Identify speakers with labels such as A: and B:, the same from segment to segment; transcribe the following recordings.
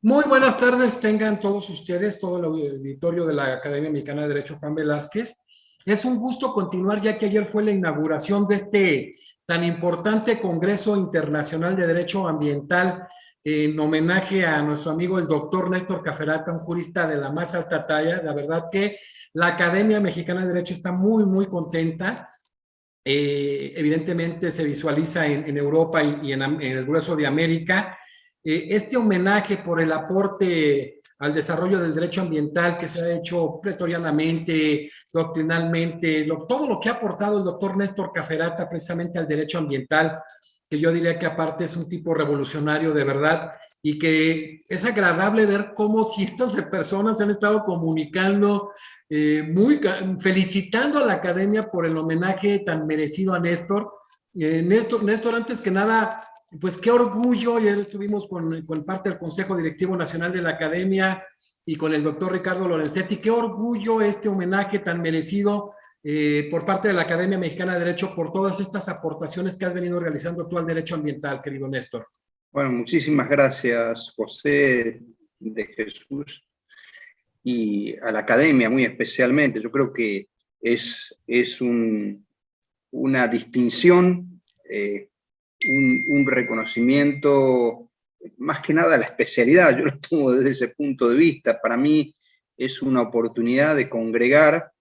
A: Muy buenas tardes, tengan todos ustedes, todo el auditorio de la Academia Mexicana de Derecho Juan Velázquez. Es un gusto continuar, ya que ayer fue la inauguración de este tan importante Congreso Internacional de Derecho Ambiental en homenaje a nuestro amigo el doctor Néstor Caferata, un jurista de la más alta talla. La verdad que la Academia Mexicana de Derecho está muy contenta. Evidentemente se visualiza en Europa y en el grueso de América. Este homenaje por el aporte al desarrollo del derecho ambiental que se ha hecho pretorianamente, doctrinalmente, todo lo que ha aportado el doctor Néstor Caferata precisamente al derecho ambiental, que yo diría que aparte es un tipo revolucionario de verdad, y que es agradable ver cómo cientos de personas se han estado comunicando, felicitando a la Academia por el homenaje tan merecido a Néstor. Néstor, antes que nada, pues qué orgullo. Ayer estuvimos con parte del Consejo Directivo Nacional de la Academia y con el doctor Ricardo Lorenzetti. Qué orgullo este homenaje tan merecido por parte de la Academia Mexicana de Derecho por todas estas aportaciones que has venido realizando tú al derecho ambiental, querido Néstor.
B: Bueno, muchísimas gracias, José de Jesús, y a la Academia muy especialmente. Yo creo que es una distinción, un reconocimiento, más que nada a la especialidad. Yo lo tomo desde ese punto de vista. Para mí es una oportunidad de congregar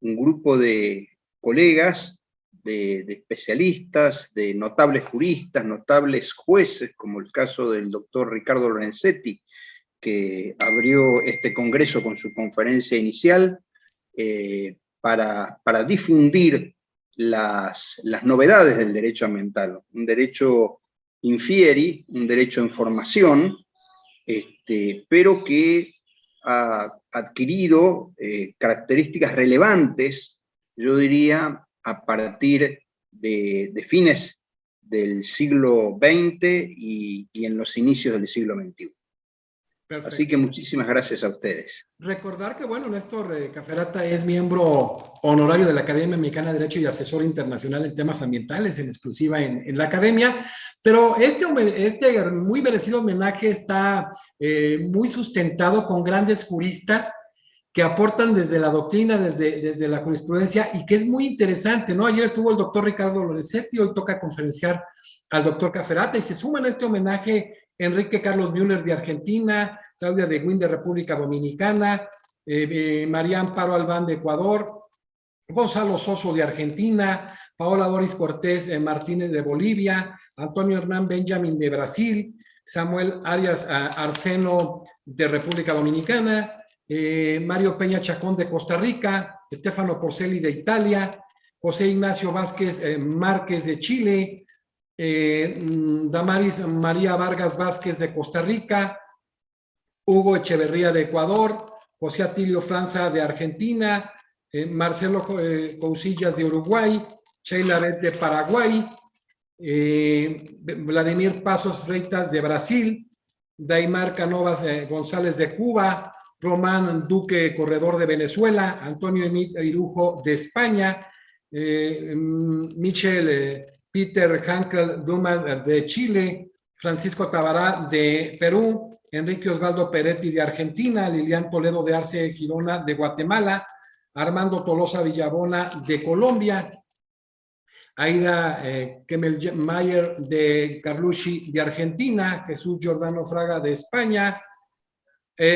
B: un grupo de colegas, de especialistas, de notables juristas, notables jueces, como el caso del doctor Ricardo Lorenzetti, que abrió este congreso con su conferencia inicial, para difundir las novedades del derecho ambiental, un derecho infieri, un derecho en formación, pero que ha adquirido características relevantes, yo diría, a partir de fines del siglo XX y en los inicios del siglo XXI. Perfecto. Así que muchísimas gracias a ustedes.
A: Recordar que, bueno, Néstor Caferata es miembro honorario de la Academia Mexicana de Derecho y asesor internacional en temas ambientales, en exclusiva en la Academia, pero este muy merecido homenaje está muy sustentado con grandes juristas que aportan desde la doctrina, desde la jurisprudencia, y que es muy interesante, ¿no? Ayer estuvo el doctor Ricardo Lorenzetti, hoy toca conferenciar al doctor Caferata, y se suman a este homenaje Enrique Carlos Müller de Argentina, Claudia de Guin de República Dominicana, María Amparo Albán de Ecuador, Gonzalo Soso de Argentina, Paola Doris Cortés Martínez de Bolivia, Antonio Hernán Benjamin de Brasil, Samuel Arias Arseno de República Dominicana, Mario Peña Chacón de Costa Rica, Stefano Porcelli de Italia, José Ignacio Vázquez Márquez de Chile, Damaris María Vargas Vázquez de Costa Rica, Hugo Echeverría de Ecuador, José Atilio Franza de Argentina, Marcelo Cousillas de Uruguay, Sheila Bet de Paraguay, Vladimir Pasos Freitas de Brasil, Daimar Canovas González de Cuba, Román Duque Corredor de Venezuela, Antonio Emit Irujo de España, Michel Peter Hankel Dumas de Chile, Francisco Tabará de Perú, Enrique Osvaldo Peretti de Argentina, Lilian Toledo de Arce Girona de Guatemala, Armando Tolosa Villabona de Colombia, Aida Kemmelmayer de Carlucci de Argentina, Jesús Giordano Fraga de España,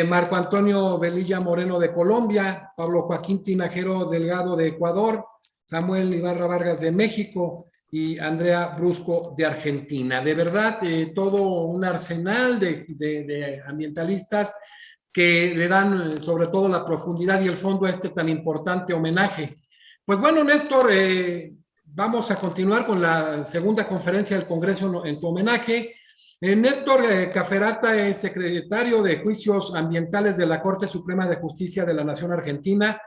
A: Marco Antonio Velilla Moreno de Colombia, Pablo Joaquín Tinajero Delgado de Ecuador, Samuel Ibarra Vargas de México y Andrea Brusco de Argentina. De verdad, todo un arsenal de ambientalistas que le dan sobre todo la profundidad y el fondo a este tan importante homenaje. Pues bueno, Néstor, vamos a continuar con la segunda conferencia del Congreso en tu homenaje. Néstor Caferata es secretario de Juicios Ambientales de la Corte Suprema de Justicia de la Nación Argentina,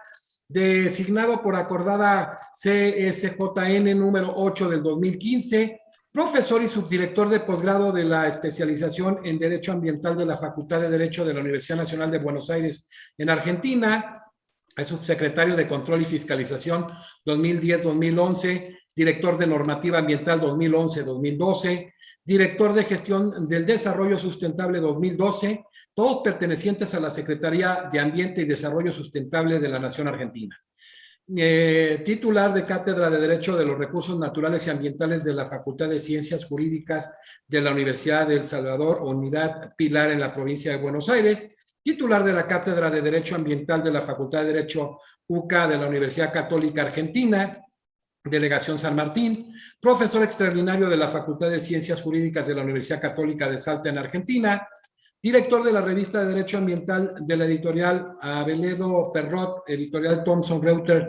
A: designado por acordada CSJN número 8 del 2015, profesor y subdirector de posgrado de la especialización en Derecho Ambiental de la Facultad de Derecho de la Universidad Nacional de Buenos Aires en Argentina, es subsecretario de Control y Fiscalización 2010-2011, director de Normativa Ambiental 2011-2012, director de Gestión del Desarrollo Sustentable 2012, todos pertenecientes a la Secretaría de Ambiente y Desarrollo Sustentable de la Nación Argentina. Titular de Cátedra de Derecho de los Recursos Naturales y Ambientales de la Facultad de Ciencias Jurídicas de la Universidad de El Salvador, Unidad Pilar en la provincia de Buenos Aires, titular de la Cátedra de Derecho Ambiental de la Facultad de Derecho UCA de la Universidad Católica Argentina, Delegación San Martín, profesor extraordinario de la Facultad de Ciencias Jurídicas de la Universidad Católica de Salta en Argentina, director de la revista de Derecho Ambiental de la editorial Abeledo Perrot, editorial Thomson Reuters,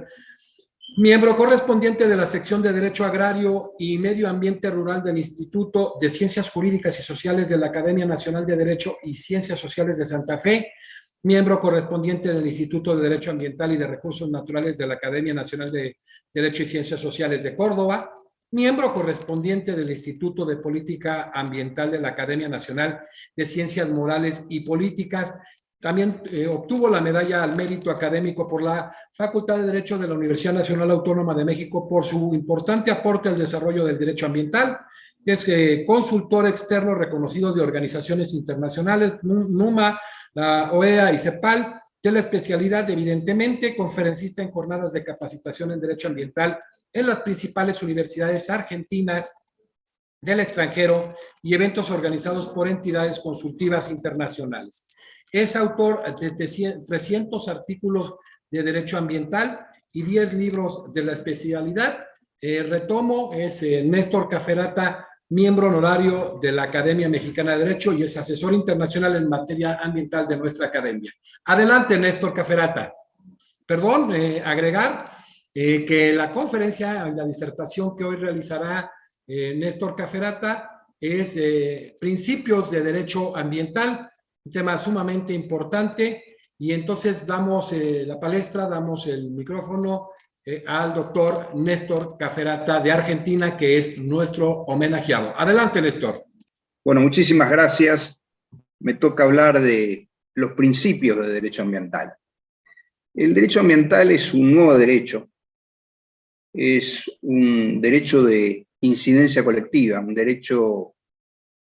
A: miembro correspondiente de la sección de Derecho Agrario y Medio Ambiente Rural del Instituto de Ciencias Jurídicas y Sociales de la Academia Nacional de Derecho y Ciencias Sociales de Santa Fe, miembro correspondiente del Instituto de Derecho Ambiental y de Recursos Naturales de la Academia Nacional de Derecho y Ciencias Sociales de Córdoba, miembro correspondiente del Instituto de Política Ambiental de la Academia Nacional de Ciencias Morales y Políticas. También obtuvo la medalla al mérito académico por la Facultad de Derecho de la Universidad Nacional Autónoma de México por su importante aporte al desarrollo del derecho ambiental. Es consultor externo reconocido de organizaciones internacionales, NUMA, la OEA y CEPAL, de la especialidad, evidentemente, conferencista en jornadas de capacitación en derecho ambiental en las principales universidades argentinas del extranjero y eventos organizados por entidades consultivas internacionales. Es autor de 300 artículos de derecho ambiental y 10 libros de la especialidad. Retomo, es Néstor Caferata, miembro honorario de la Academia Mexicana de Derecho y es asesor internacional en materia ambiental de nuestra academia. Adelante, Néstor Caferata. Perdón, agregar que la conferencia, la disertación que hoy realizará Néstor Caferata es Principios de Derecho Ambiental, un tema sumamente importante, y entonces damos la palestra, damos el micrófono al doctor Néstor Caferata de Argentina, que es nuestro homenajeado. Adelante, Néstor.
B: Bueno, muchísimas gracias. Me toca hablar de los principios de derecho ambiental. El derecho ambiental es un nuevo derecho, es un derecho de incidencia colectiva, un derecho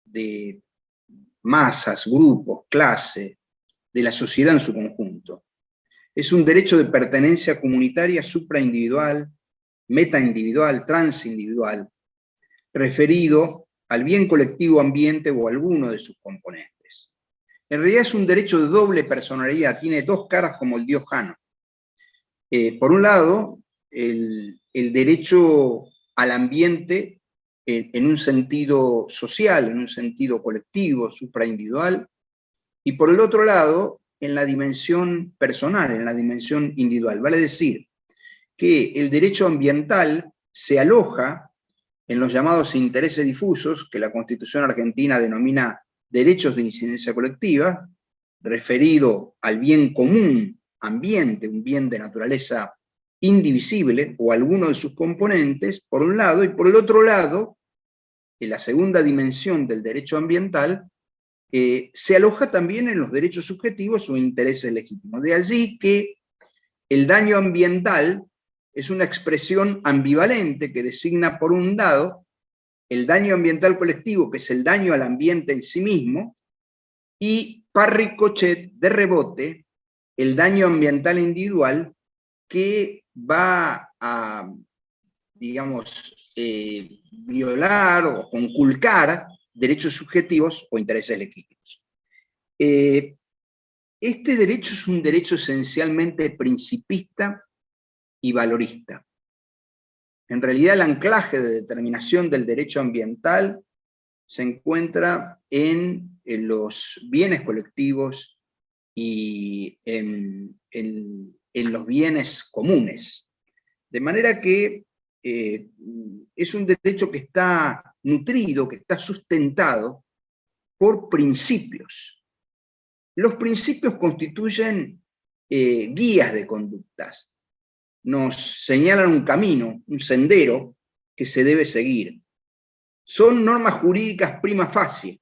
B: de masas, grupos, clase, de la sociedad en su conjunto. Es un derecho de pertenencia comunitaria supraindividual, metaindividual, transindividual, referido al bien colectivo ambiente o alguno de sus componentes. En realidad es un derecho de doble personalidad, tiene dos caras como el dios Jano. Por un lado, el derecho al ambiente en un sentido social, en un sentido colectivo, supraindividual, y por el otro lado, en la dimensión personal, en la dimensión individual. Vale decir que el derecho ambiental se aloja en los llamados intereses difusos, que la Constitución argentina denomina derechos de incidencia colectiva, referido al bien común ambiente, un bien de naturaleza indivisible, o alguno de sus componentes, por un lado, y por el otro lado, en la segunda dimensión del derecho ambiental, se aloja también en los derechos subjetivos o intereses legítimos. De allí que el daño ambiental es una expresión ambivalente que designa, por un lado, el daño ambiental colectivo, que es el daño al ambiente en sí mismo, y par ricochet, de rebote, el daño ambiental individual, que va a, digamos, violar o conculcar derechos subjetivos o intereses legítimos. Este derecho es un derecho esencialmente principista y valorista. En realidad, el anclaje de determinación del derecho ambiental se encuentra en los bienes colectivos y en los bienes comunes. De manera que es un derecho que está nutrido, que está sustentado por principios. Los principios constituyen guías de conductas, nos señalan un camino, un sendero que se debe seguir. Son normas jurídicas prima facie,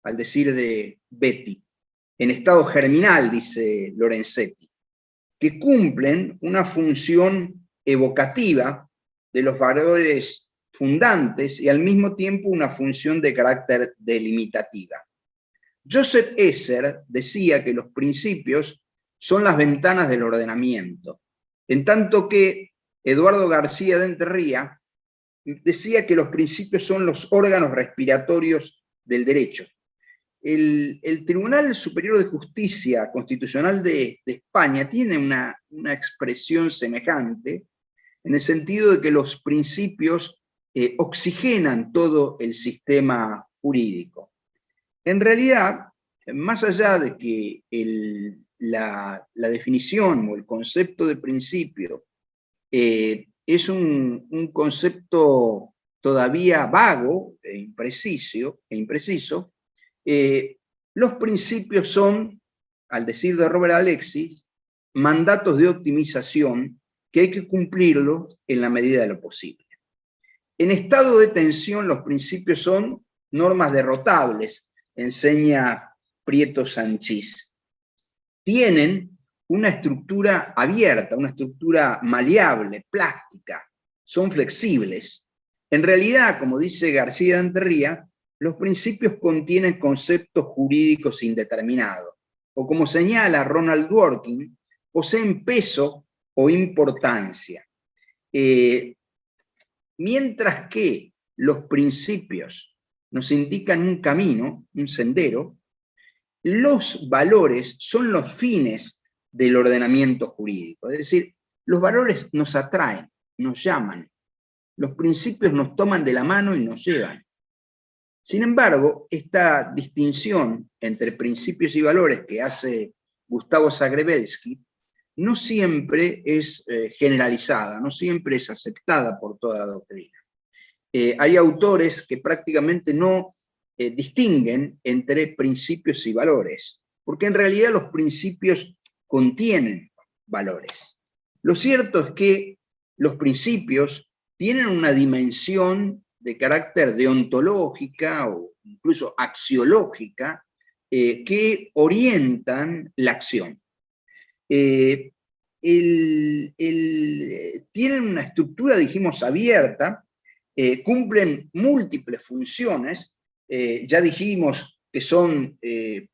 B: al decir de Betty, en estado germinal, dice Lorenzetti, que cumplen una función evocativa de los valores fundantes y al mismo tiempo una función de carácter delimitativa. Joseph Esser decía que los principios son las ventanas del ordenamiento, en tanto que Eduardo García de Enterría decía que los principios son los órganos respiratorios del derecho. El Tribunal Superior de Justicia Constitucional de España tiene una expresión semejante, en el sentido de que los principios oxigenan todo el sistema jurídico. En realidad, más allá de que la definición o el concepto de principio es un concepto todavía vago e impreciso, los principios son, al decir de Robert Alexis, mandatos de optimización que hay que cumplirlos en la medida de lo posible. En estado de tensión, los principios son normas derrotables, enseña Prieto Sanchís. Tienen una estructura abierta, una estructura maleable, plástica, son flexibles. En realidad, como dice García de Enterría, los principios contienen conceptos jurídicos indeterminados, o como señala Ronald Dworkin, poseen peso o importancia. Mientras que los principios nos indican un camino, un sendero, los valores son los fines del ordenamiento jurídico. Es decir, los valores nos atraen, nos llaman, los principios nos toman de la mano y nos llevan. Sin embargo, esta distinción entre principios y valores que hace Gustavo Zagrebelsky no siempre es generalizada, no siempre es aceptada por toda doctrina. Hay autores que prácticamente no distinguen entre principios y valores, porque en realidad los principios contienen valores. Lo cierto es que los principios tienen una dimensión de carácter deontológica o incluso axiológica que orientan la acción. Tienen una estructura, dijimos, abierta, cumplen múltiples funciones, ya dijimos que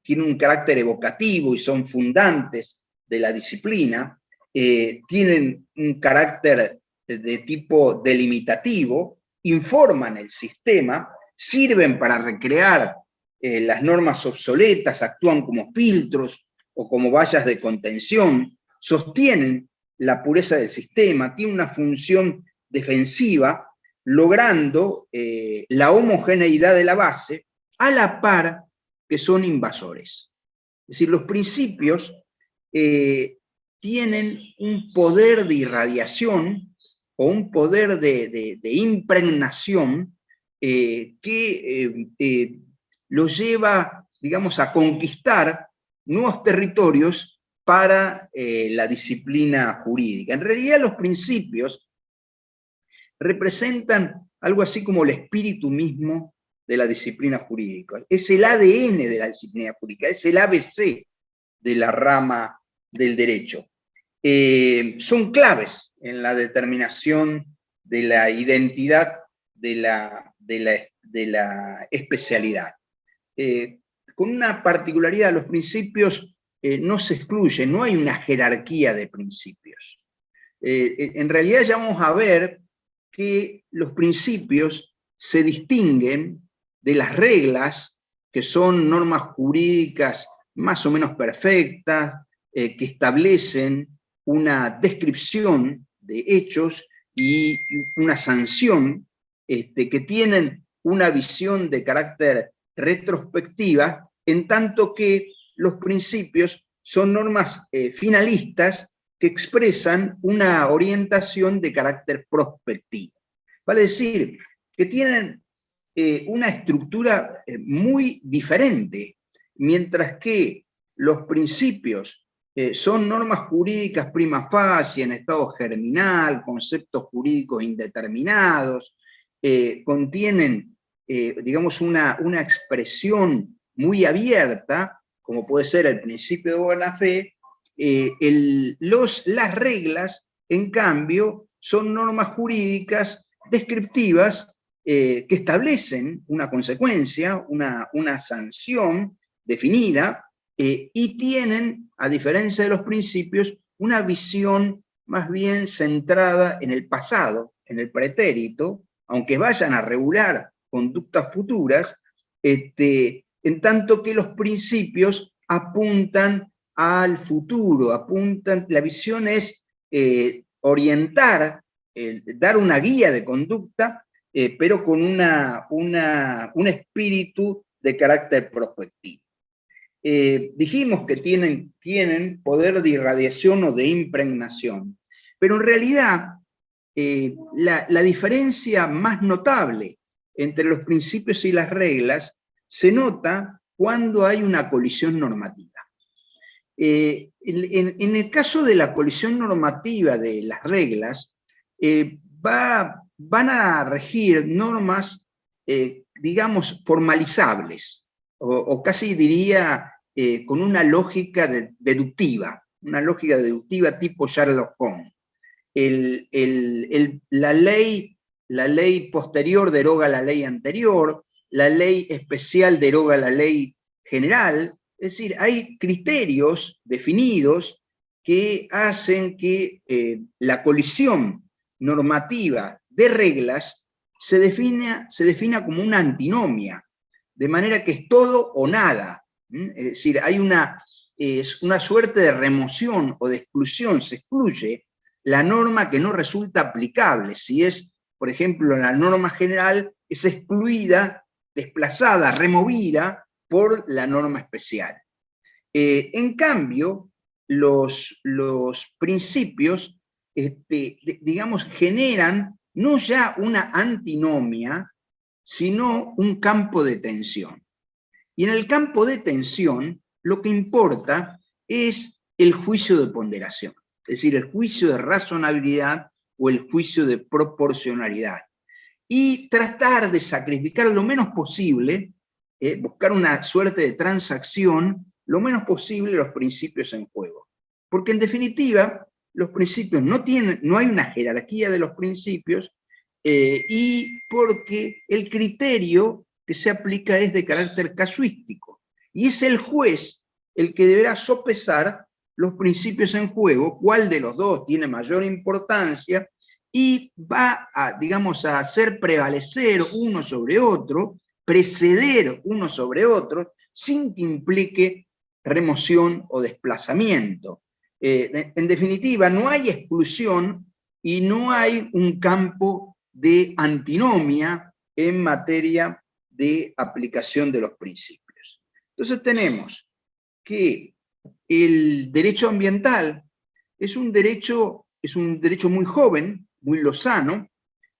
B: tienen un carácter evocativo y son fundantes de la disciplina, tienen un carácter de tipo delimitativo, informan el sistema, sirven para recrear las normas obsoletas, actúan como filtros o como vallas de contención, sostienen la pureza del sistema, tienen una función defensiva, logrando la homogeneidad de la base, a la par que son invasores. Es decir, los principios tienen un poder de irradiación o un poder de impregnación que los lleva, digamos, a conquistar nuevos territorios para la disciplina jurídica. En realidad, los principios representan algo así como el espíritu mismo de la disciplina jurídica. Es el ADN de la disciplina jurídica, es el ABC de la rama del derecho. Son claves en la determinación de la identidad de la especialidad. Con una particularidad, los principios no se excluyen, no hay una jerarquía de principios. En realidad ya vamos a ver que los principios se distinguen de las reglas, que son normas jurídicas más o menos perfectas, que establecen una descripción de hechos y una sanción, que tienen una visión de carácter retrospectiva, en tanto que los principios son normas finalistas que expresan una orientación de carácter prospectivo. Vale decir, que tienen una estructura muy diferente, mientras que los principios son normas jurídicas prima facie, en estado germinal, conceptos jurídicos indeterminados, contienen, digamos, una expresión muy abierta, como puede ser el principio de buena fe. Las reglas, en cambio, son normas jurídicas descriptivas que establecen una consecuencia, una sanción definida, y tienen, a diferencia de los principios, una visión más bien centrada en el pasado, en el pretérito, aunque vayan a regular conductas futuras, en tanto que los principios apuntan al futuro, la visión es orientar, dar una guía de conducta, pero con un espíritu de carácter prospectivo. Dijimos que tienen poder de irradiación o de impregnación, pero en realidad la diferencia más notable entre los principios y las reglas se nota cuando hay una colisión normativa. En el caso de la colisión normativa de las reglas, van a regir normas, digamos, formalizables, o casi diría con una lógica deductiva tipo Sherlock Holmes. La ley posterior deroga la ley anterior, la ley especial deroga la ley general. Es decir, hay criterios definidos que hacen que la colisión normativa de reglas se defina como una antinomia, de manera que es todo o nada. Es decir, hay una suerte de remoción o de exclusión, se excluye la norma que no resulta aplicable. Si es, por ejemplo, la norma general, es excluida, desplazada, removida por la norma especial. En cambio, los principios, digamos, generan no ya una antinomia, sino un campo de tensión. Y en el campo de tensión, lo que importa es el juicio de ponderación, es decir, el juicio de razonabilidad o el juicio de proporcionalidad. Y tratar de sacrificar lo menos posible, buscar una suerte de transacción, lo menos posible los principios en juego. Porque en definitiva, los principios no hay una jerarquía de los principios, y porque el criterio que se aplica es de carácter casuístico. Y es el juez el que deberá sopesar los principios en juego, cuál de los dos tiene mayor importancia, y va a, digamos, a hacer prevalecer uno sobre otro, preceder uno sobre otro, sin que implique remoción o desplazamiento. En definitiva, no hay exclusión y no hay un campo de antinomia en materia de aplicación de los principios. Entonces tenemos que el derecho ambiental es un derecho muy joven, muy lozano,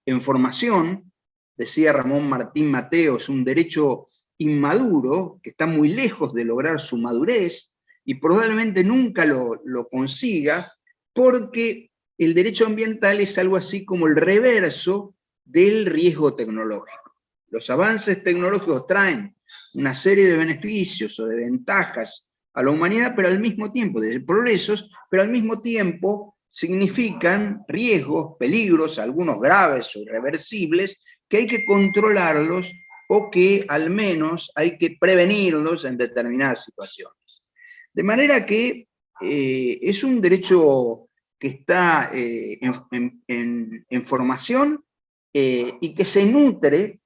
B: en formación. Decía Ramón Martín Mateo, es un derecho inmaduro, que está muy lejos de lograr su madurez, y probablemente nunca lo consiga, porque el derecho ambiental es algo así como el reverso del riesgo tecnológico. Los avances tecnológicos traen una serie de beneficios o de ventajas a la humanidad, pero al mismo tiempo, de progresos, pero al mismo tiempo significan riesgos, peligros, algunos graves o irreversibles, que hay que controlarlos o que al menos hay que prevenirlos en determinadas situaciones. De manera que es un derecho que está en formación, y que se nutre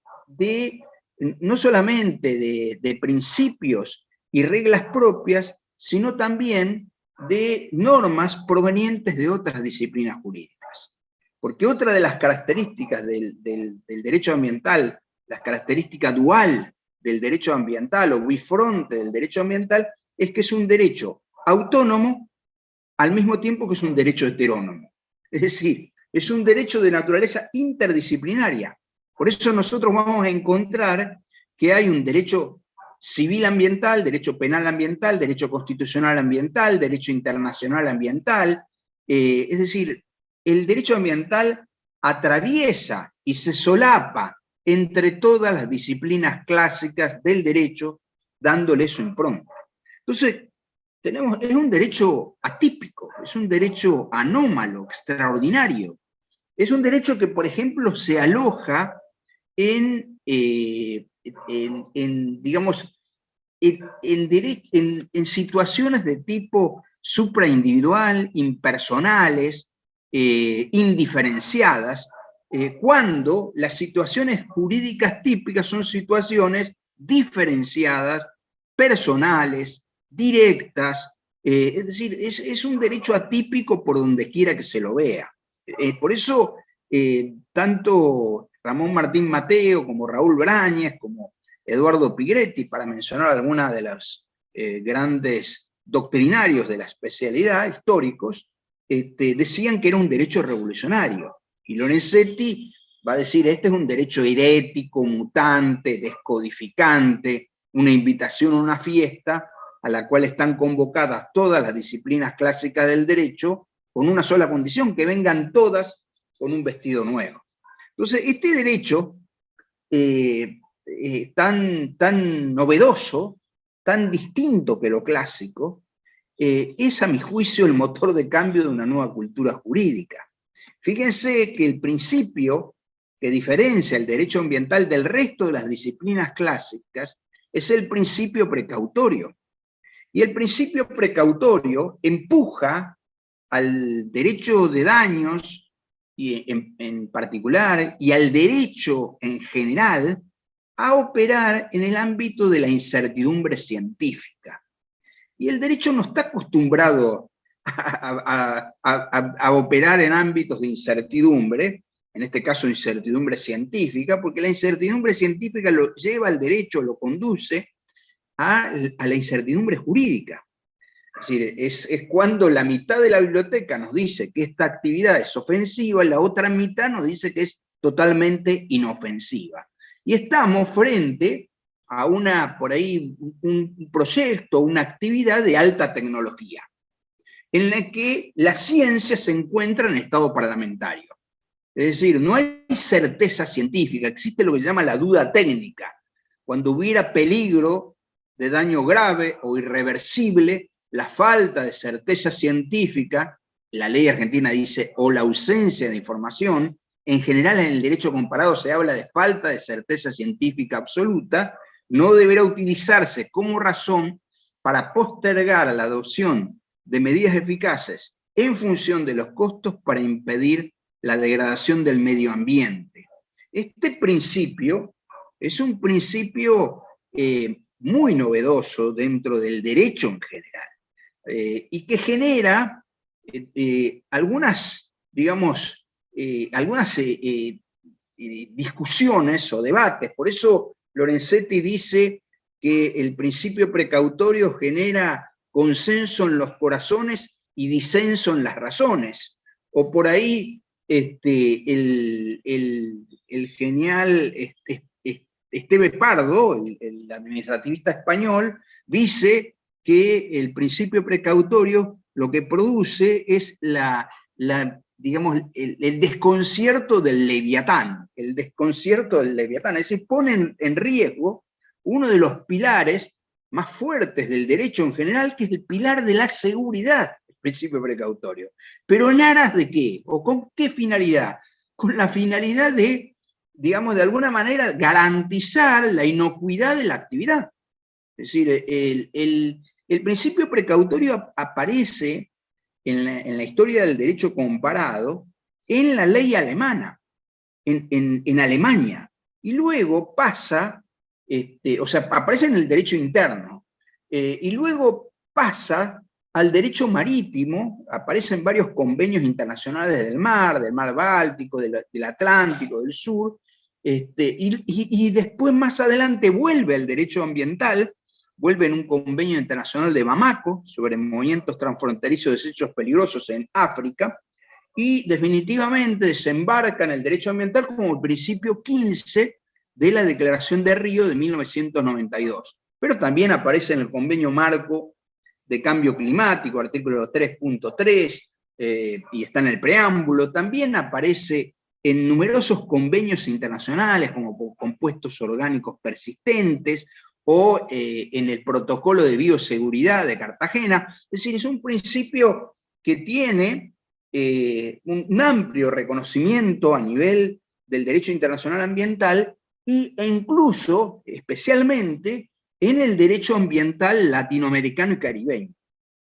B: no solamente de principios y reglas propias, sino también de normas provenientes de otras disciplinas jurídicas. Porque otra de las características del derecho ambiental, la característica dual del derecho ambiental o bifronte del derecho ambiental, es que es un derecho autónomo al mismo tiempo que es un derecho heterónomo. Es decir, es un derecho de naturaleza interdisciplinaria. Por eso nosotros vamos a encontrar que hay un derecho civil ambiental, derecho penal ambiental, derecho constitucional ambiental, derecho internacional ambiental. Es decir, el derecho ambiental atraviesa y se solapa entre todas las disciplinas clásicas del derecho, dándole su impronta. Entonces, es un derecho atípico, es un derecho anómalo, extraordinario. Es un derecho que, por ejemplo, se aloja digamos, en situaciones de tipo supraindividual, impersonales, indiferenciadas, cuando las situaciones jurídicas típicas son situaciones diferenciadas, personales, directas, es decir, es un derecho atípico por donde quiera que se lo vea. Por eso, tanto Ramón Martín Mateo como Raúl Brañez, como Eduardo Pigretti, para mencionar algunas de los grandes doctrinarios de la especialidad, históricos, decían que era un derecho revolucionario. Y Lorenzetti va a decir, este es un derecho herético, mutante, descodificante, una invitación a una fiesta a la cual están convocadas todas las disciplinas clásicas del derecho, con una sola condición, que vengan todas con un vestido nuevo. Entonces, este derecho tan novedoso, tan distinto que lo clásico, es a mi juicio el motor de cambio de una nueva cultura jurídica. Fíjense que el principio que diferencia el derecho ambiental del resto de las disciplinas clásicas es el principio precautorio. Y el principio precautorio empuja al derecho de daños y en particular y al derecho en general a operar en el ámbito de la incertidumbre científica. Y el derecho no está acostumbrado a operar en ámbitos de incertidumbre, en este caso incertidumbre científica, porque la incertidumbre científica lo lleva al derecho, lo conduce a la incertidumbre jurídica. Es decir, es cuando la mitad de la biblioteca nos dice que esta actividad es ofensiva y la otra mitad nos dice que es totalmente inofensiva. Y estamos frente a por ahí, un proyecto, una actividad de alta tecnología, en la que la ciencia se encuentra en estado parlamentario. Es decir, no hay certeza científica, existe lo que se llama la duda técnica. Cuando hubiera peligro de daño grave o irreversible, la falta de certeza científica, la ley argentina dice, o la ausencia de información, en general en el derecho comparado se habla de falta de certeza científica absoluta, no deberá utilizarse como razón para postergar la adopción de medidas eficaces en función de los costos para impedir la degradación del medio ambiente. Este principio es un principio muy novedoso dentro del derecho en general, y que genera algunas, digamos, discusiones o debates. Por eso Lorenzetti dice que el principio precautorio genera consenso en los corazones y disenso en las razones. O por ahí el genial Esteve Pardo, el administrativista español, dice que el principio precautorio lo que produce es digamos, el desconcierto del Leviatán, es decir, pone en riesgo uno de los pilares más fuertes del derecho en general, que es el pilar de la seguridad, el principio precautorio. ¿Pero en aras de qué? ¿O con qué finalidad? Con la finalidad de, digamos, de alguna manera garantizar la inocuidad de la actividad. Es decir, el principio precautorio aparece en la historia del derecho comparado en la ley alemana, en Alemania, y luego pasa, o sea, aparece en el derecho interno, y luego pasa al derecho marítimo, aparecen varios convenios internacionales del mar Báltico, del Atlántico, del Sur, y después más adelante vuelve al derecho ambiental, vuelve en un convenio internacional de Bamako sobre movimientos transfronterizos de desechos peligrosos en África, y definitivamente desembarca en el derecho ambiental como el principio 15 de la Declaración de Río de 1992. Pero también aparece en el Convenio Marco de Cambio Climático, artículo 3.3, y está en el preámbulo. También aparece en numerosos convenios internacionales, como compuestos orgánicos persistentes, o en el protocolo de bioseguridad de Cartagena. Es decir, es un principio que tiene un amplio reconocimiento a nivel del derecho internacional ambiental e incluso, especialmente, en el derecho ambiental latinoamericano y caribeño.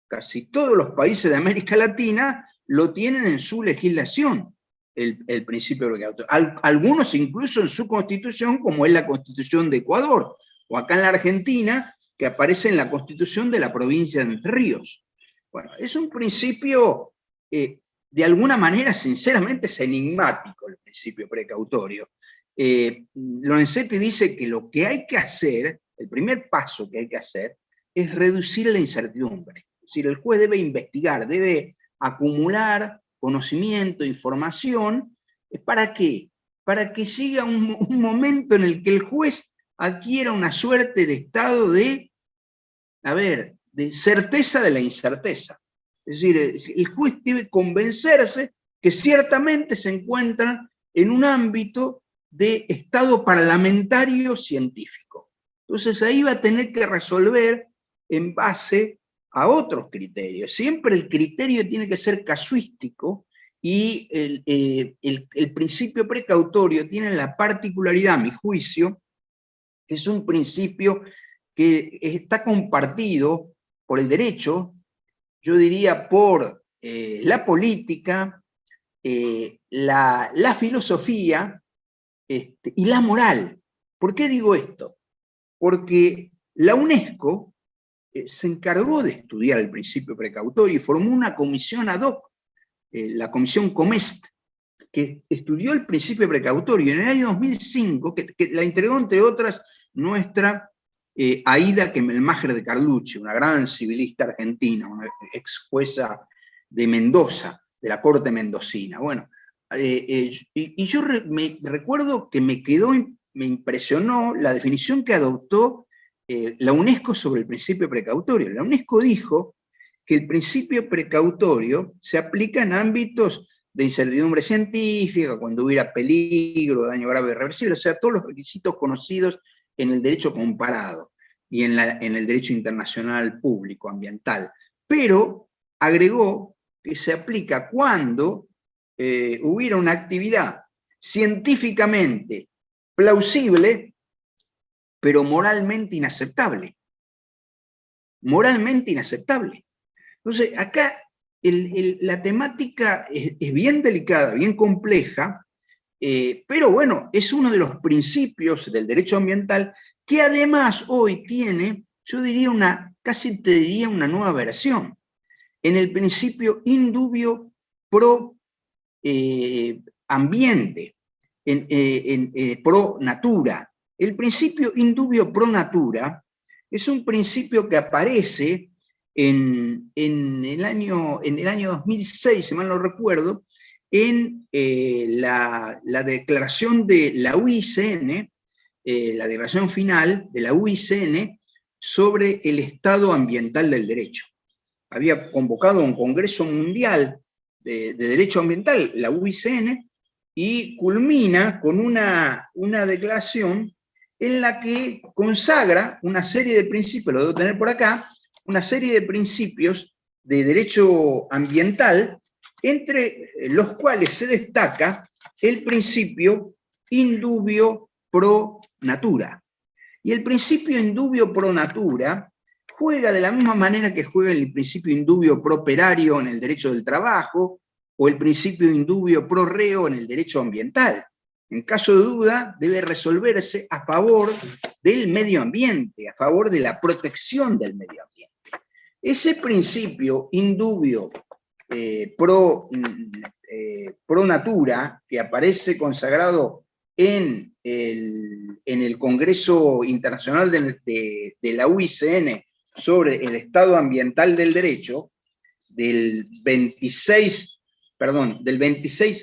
B: Casi todos los países de América Latina lo tienen en su legislación, el principio precautorio. Algunos incluso en su constitución, como es la Constitución de Ecuador, o acá en la Argentina, que aparece en la Constitución de la provincia de Entre Ríos. Bueno, es un principio, de alguna manera, sinceramente, es enigmático el principio precautorio. Lorenzetti dice que lo que hay que hacer, el primer paso que hay que hacer, es reducir la incertidumbre. Es decir, el juez debe investigar, debe acumular conocimiento, información. ¿Para qué? Para que llegue un momento en el que el juez adquiera una suerte de estado de certeza de la incerteza. Es decir, el juez debe convencerse que ciertamente se encuentran en un ámbito de estado parlamentario científico. Entonces ahí va a tener que resolver en base a otros criterios. Siempre el criterio tiene que ser casuístico y el principio precautorio tiene la particularidad, a mi juicio, que es un principio que está compartido por el derecho, yo diría por la política, la filosofía y la moral. ¿Por qué digo esto? Porque la UNESCO se encargó de estudiar el principio precautorio y formó una comisión ad hoc, la comisión COMEST, que estudió el principio precautorio en el año 2005, que la entregó, entre otras, nuestra Aida Kemelmacher de Carlucci, una gran civilista argentina, una ex jueza de Mendoza, de la Corte Mendocina. Bueno, y yo me recuerdo que me impresionó la definición que adoptó la UNESCO sobre el principio precautorio. La UNESCO dijo que el principio precautorio se aplica en ámbitos de incertidumbre científica, cuando hubiera peligro, daño grave irreversible, o sea, todos los requisitos conocidos en el derecho comparado y en el derecho internacional público, ambiental. Pero agregó que se aplica cuando hubiera una actividad científicamente plausible, pero moralmente inaceptable. Moralmente inaceptable. Entonces, acá la temática es bien delicada, bien compleja, pero bueno, es uno de los principios del derecho ambiental que además hoy tiene, yo diría casi te diría una nueva versión, en el principio in dubio pro ambiente, pro natura. El principio in dubio pro natura es un principio que aparece en el año 2006, si mal no recuerdo, en la declaración de la UICN, la declaración final de la UICN sobre el estado ambiental del derecho. Había convocado un Congreso Mundial de Derecho Ambiental, la UICN, y culmina con una declaración en la que consagra una serie de principios, lo debo tener por acá, una serie de principios de derecho ambiental, entre los cuales se destaca el principio in dubio pro natura. Y el principio in dubio pro natura juega de la misma manera que juega el principio in dubio pro operario en el derecho del trabajo, o el principio in dubio pro reo en el derecho ambiental. En caso de duda, debe resolverse a favor del medio ambiente, a favor de la protección del medio ambiente. Ese principio in dubio pro natura, que aparece consagrado en el Congreso Internacional de la UICN sobre el estado ambiental del derecho, del 26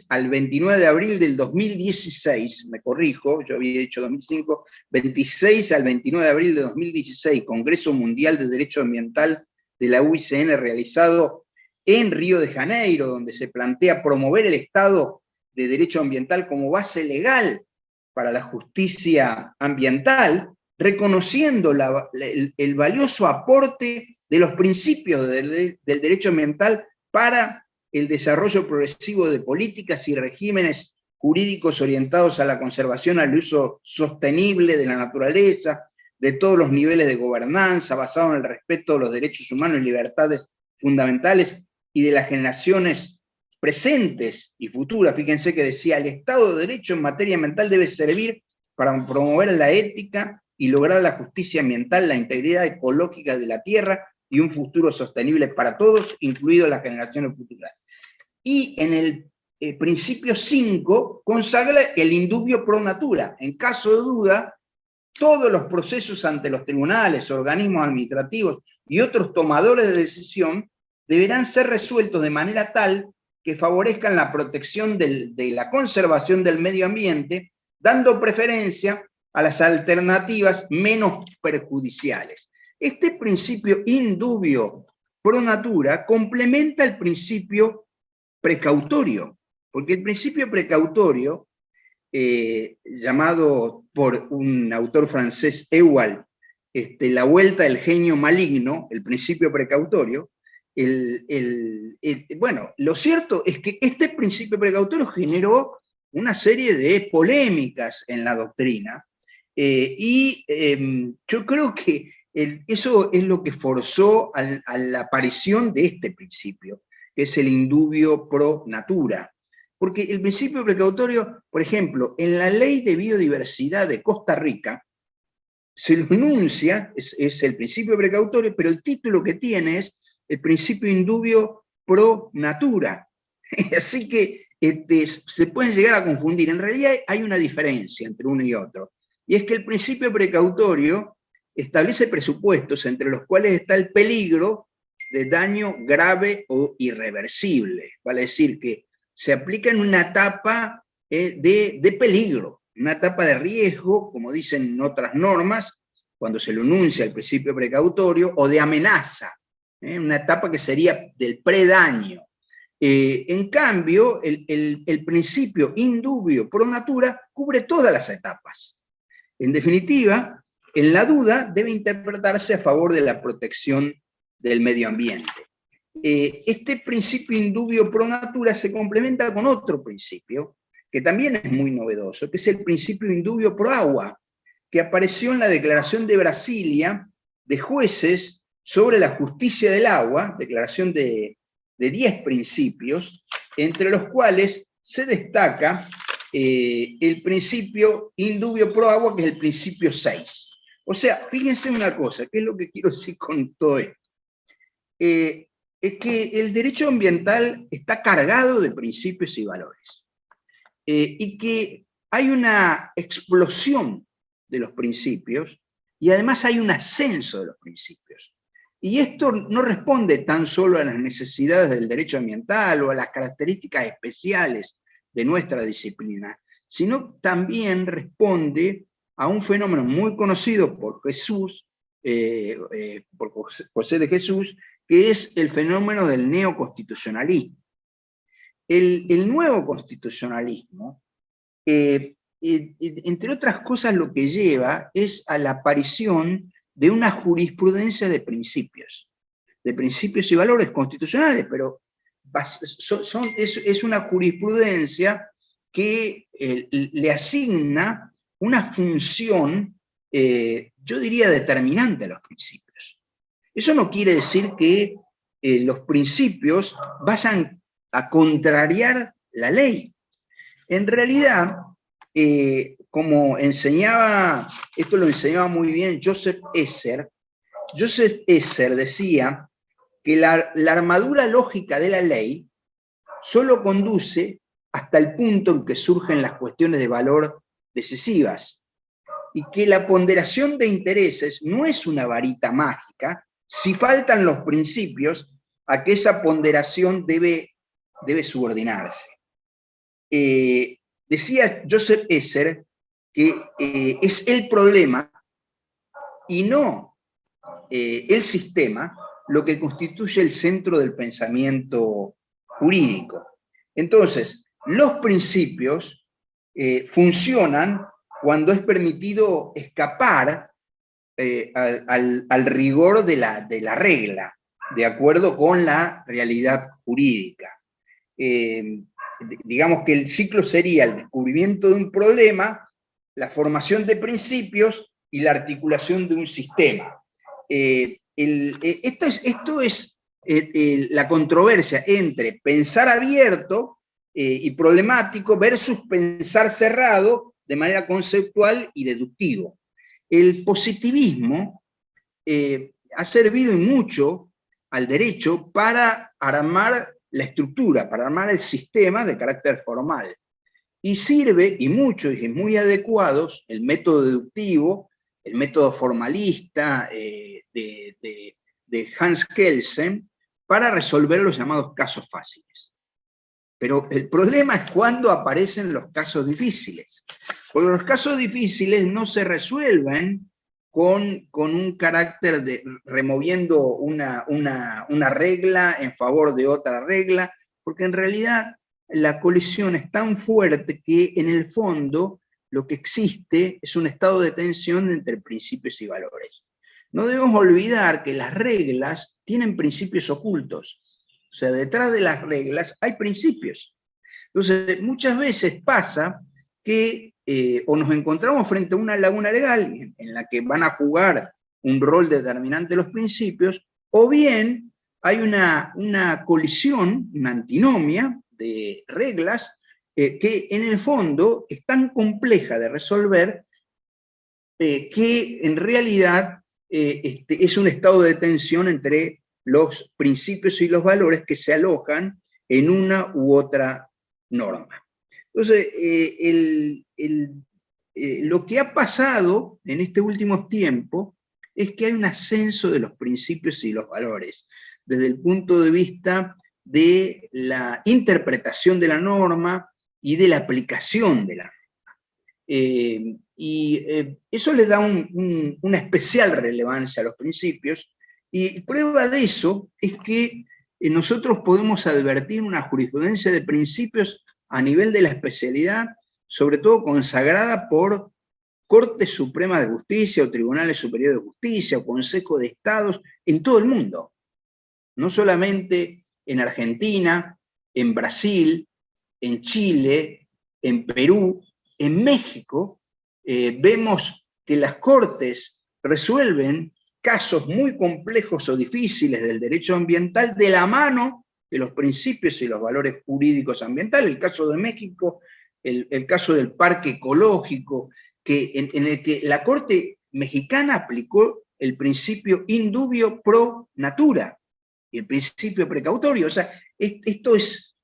B: al 29 de abril del 2016, me corrijo, yo había dicho 2005, 26 al 29 de abril de 2016, Congreso Mundial de Derecho Ambiental de la UICN realizado en Río de Janeiro, donde se plantea promover el Estado de Derecho Ambiental como base legal para la justicia ambiental, reconociendo el valioso aporte de los principios del derecho ambiental para el desarrollo progresivo de políticas y regímenes jurídicos orientados a la conservación, al uso sostenible de la naturaleza, de todos los niveles de gobernanza, basado en el respeto de los derechos humanos y libertades fundamentales y de las generaciones presentes y futuras. Fíjense que decía, el Estado de Derecho en materia ambiental debe servir para promover la ética y lograr la justicia ambiental, la integridad ecológica de la tierra y un futuro sostenible para todos, incluidas las generaciones futuras. Y en el principio 5 consagra el indubio pro natura. En caso de duda, todos los procesos ante los tribunales, organismos administrativos y otros tomadores de decisión deberán ser resueltos de manera tal que favorezcan la protección de la conservación del medio ambiente, dando preferencia a las alternativas menos perjudiciales. Este principio indubio pro natura complementa el principio precautorio, porque el principio precautorio, llamado por un autor francés, Ewald, la vuelta del genio maligno, el principio precautorio, bueno, lo cierto es que este principio precautorio generó una serie de polémicas en la doctrina, y yo creo que eso es lo que forzó a la aparición de este principio, que es el indubio pro natura. Porque el principio precautorio, por ejemplo, en la Ley de Biodiversidad de Costa Rica, se lo enuncia, es el principio precautorio, pero el título que tiene es el principio indubio pro natura. Así que se pueden llegar a confundir. En realidad hay una diferencia entre uno y otro. Y es que el principio precautorio establece presupuestos entre los cuales está el peligro de daño grave o irreversible. Vale decir que se aplica en una etapa de peligro, una etapa de riesgo, como dicen otras normas, cuando se lo enuncia el principio precautorio, o de amenaza, una etapa que sería del predaño. En cambio, el principio indubio pro natura cubre todas las etapas. En definitiva, en la duda debe interpretarse a favor de la protección del medio ambiente. Este principio indubio pro natura se complementa con otro principio, que también es muy novedoso, que es el principio indubio pro agua, que apareció en la Declaración de Brasilia de jueces sobre la justicia del agua, declaración de 10 principios, entre los cuales se destaca el principio indubio pro agua, que es el principio 6. O sea, fíjense una cosa, ¿qué es lo que quiero decir con todo esto? Es que el derecho ambiental está cargado de principios y valores, y que hay una explosión de los principios y además hay un ascenso de los principios. Y esto no responde tan solo a las necesidades del derecho ambiental o a las características especiales de nuestra disciplina, sino también responde a un fenómeno muy conocido por Jesús, por José de Jesús, que es el fenómeno del neoconstitucionalismo. El nuevo constitucionalismo, entre otras cosas, lo que lleva es a la aparición de una jurisprudencia de principios y valores constitucionales, pero es una jurisprudencia que le asigna una función, yo diría, determinante a los principios. Eso no quiere decir que los principios vayan a contrariar la ley. En realidad, como enseñaba, esto lo enseñaba muy bien Joseph Esser decía que la armadura lógica de la ley solo conduce hasta el punto en que surgen las cuestiones de valor decisivas, y que la ponderación de intereses no es una varita mágica si faltan los principios a que esa ponderación debe subordinarse. Decía Joseph Esser que es el problema y no el sistema lo que constituye el centro del pensamiento jurídico. Entonces, los principios funcionan cuando es permitido escapar al rigor de la regla, de acuerdo con la realidad jurídica. digamos que el ciclo sería el descubrimiento de un problema, la formación de principios y la articulación de un sistema. Esto es la controversia entre pensar abierto y problemático versus pensar cerrado de manera conceptual y deductivo. El positivismo ha servido y mucho al derecho para armar la estructura, para armar el sistema de carácter formal. Y sirve, y mucho, y muy adecuados, el método deductivo, el método formalista de Hans Kelsen, para resolver los llamados casos fáciles. Pero el problema es cuando aparecen los casos difíciles. Porque los casos difíciles no se resuelven con un carácter de removiendo una regla en favor de otra regla, porque en realidad la colisión es tan fuerte que en el fondo lo que existe es un estado de tensión entre principios y valores. No debemos olvidar que las reglas tienen principios ocultos. O sea, detrás de las reglas hay principios. Entonces, muchas veces pasa que o nos encontramos frente a una laguna legal en la que van a jugar un rol determinante los principios, o bien hay una colisión, una antinomia de reglas que en el fondo es tan compleja de resolver que en realidad es un estado de tensión entre los principios y los valores que se alojan en una u otra norma. Entonces, lo que ha pasado en este último tiempo es que hay un ascenso de los principios y los valores, desde el punto de vista de la interpretación de la norma y de la aplicación de la norma. Eso le da una especial relevancia a los principios, y prueba de eso es que nosotros podemos advertir una jurisprudencia de principios a nivel de la especialidad, sobre todo consagrada por Cortes Supremas de Justicia o Tribunales Superiores de Justicia o Consejo de Estados en todo el mundo. No solamente en Argentina, en Brasil, en Chile, en Perú, en México, vemos que las Cortes resuelven casos muy complejos o difíciles del derecho ambiental de la mano de los principios y los valores jurídicos ambientales. El caso de México, el caso del parque ecológico, en el que la Corte mexicana aplicó el principio in dubio pro natura, y el principio precautorio. O sea, esto es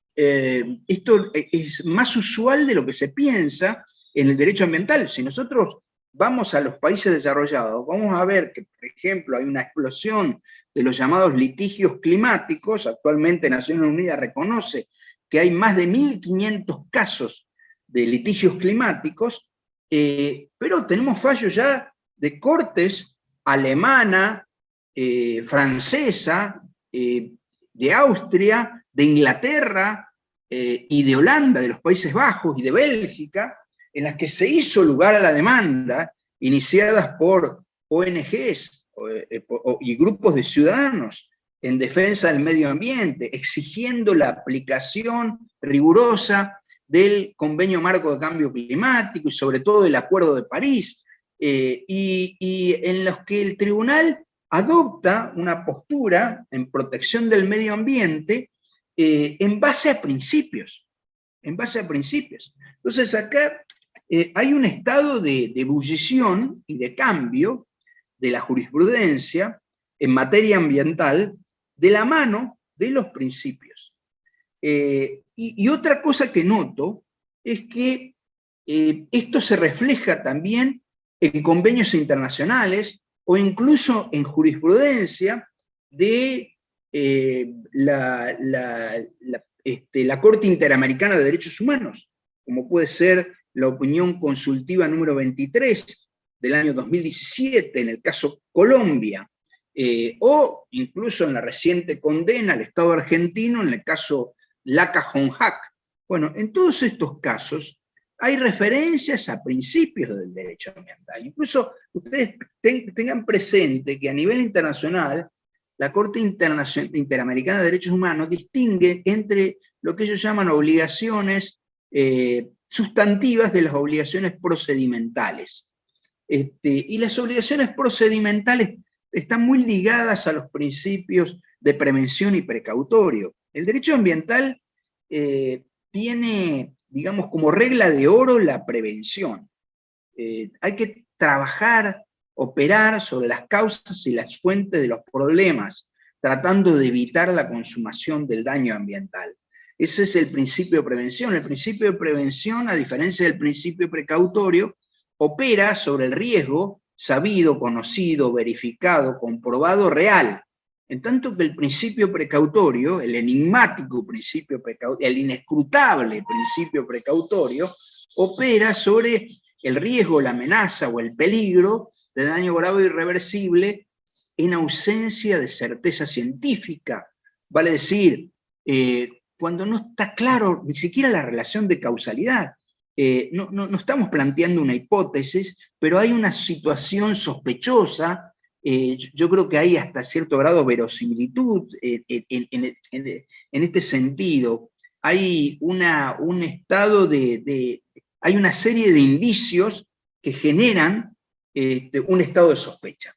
B: más usual de lo que se piensa en el derecho ambiental. Si nosotros vamos a los países desarrollados, vamos a ver que, por ejemplo, hay una explosión de los llamados litigios climáticos. Actualmente Naciones Unidas reconoce que hay más de 1.500 casos de litigios climáticos, pero tenemos fallos ya de cortes alemana, francesa, de Austria, de Inglaterra y de Holanda, de los Países Bajos y de Bélgica, en las que se hizo lugar a la demanda, iniciadas por ONGs y grupos de ciudadanos en defensa del medio ambiente, exigiendo la aplicación rigurosa del Convenio Marco de Cambio Climático y sobre todo del Acuerdo de París, y en los que el tribunal adopta una postura en protección del medio ambiente en base a principios. Entonces acá hay un estado de ebullición y de cambio de la jurisprudencia en materia ambiental de la mano de los principios. Y otra cosa que noto es que esto se refleja también en convenios internacionales o incluso en jurisprudencia de la Corte Interamericana de Derechos Humanos, como puede ser la opinión consultiva número 23 del año 2017 en el caso Colombia, o incluso en la reciente condena al Estado argentino en el caso Laca-Honjac. Bueno, en todos estos casos hay referencias a principios del derecho ambiental. Incluso ustedes tengan presente que a nivel internacional, la Corte Interamericana de Derechos Humanos distingue entre lo que ellos llaman obligaciones sustantivas de las obligaciones procedimentales. Y las obligaciones procedimentales están muy ligadas a los principios de prevención y precautorio. El derecho ambiental tiene, digamos, como regla de oro la prevención. Hay que trabajar, operar sobre las causas y las fuentes de los problemas, tratando de evitar la consumación del daño ambiental. Ese es el principio de prevención. El principio de prevención, a diferencia del principio precautorio, opera sobre el riesgo sabido, conocido, verificado, comprobado, real. En tanto que el principio precautorio, el enigmático principio precautorio, el inescrutable principio precautorio, opera sobre el riesgo, la amenaza o el peligro de daño grave o irreversible en ausencia de certeza científica. Vale decir, cuando no está claro ni siquiera la relación de causalidad. No estamos planteando una hipótesis, pero hay una situación sospechosa. Yo creo que hay hasta cierto grado de verosimilitud en este sentido. Hay un estado hay una serie de indicios que generan un estado de sospecha.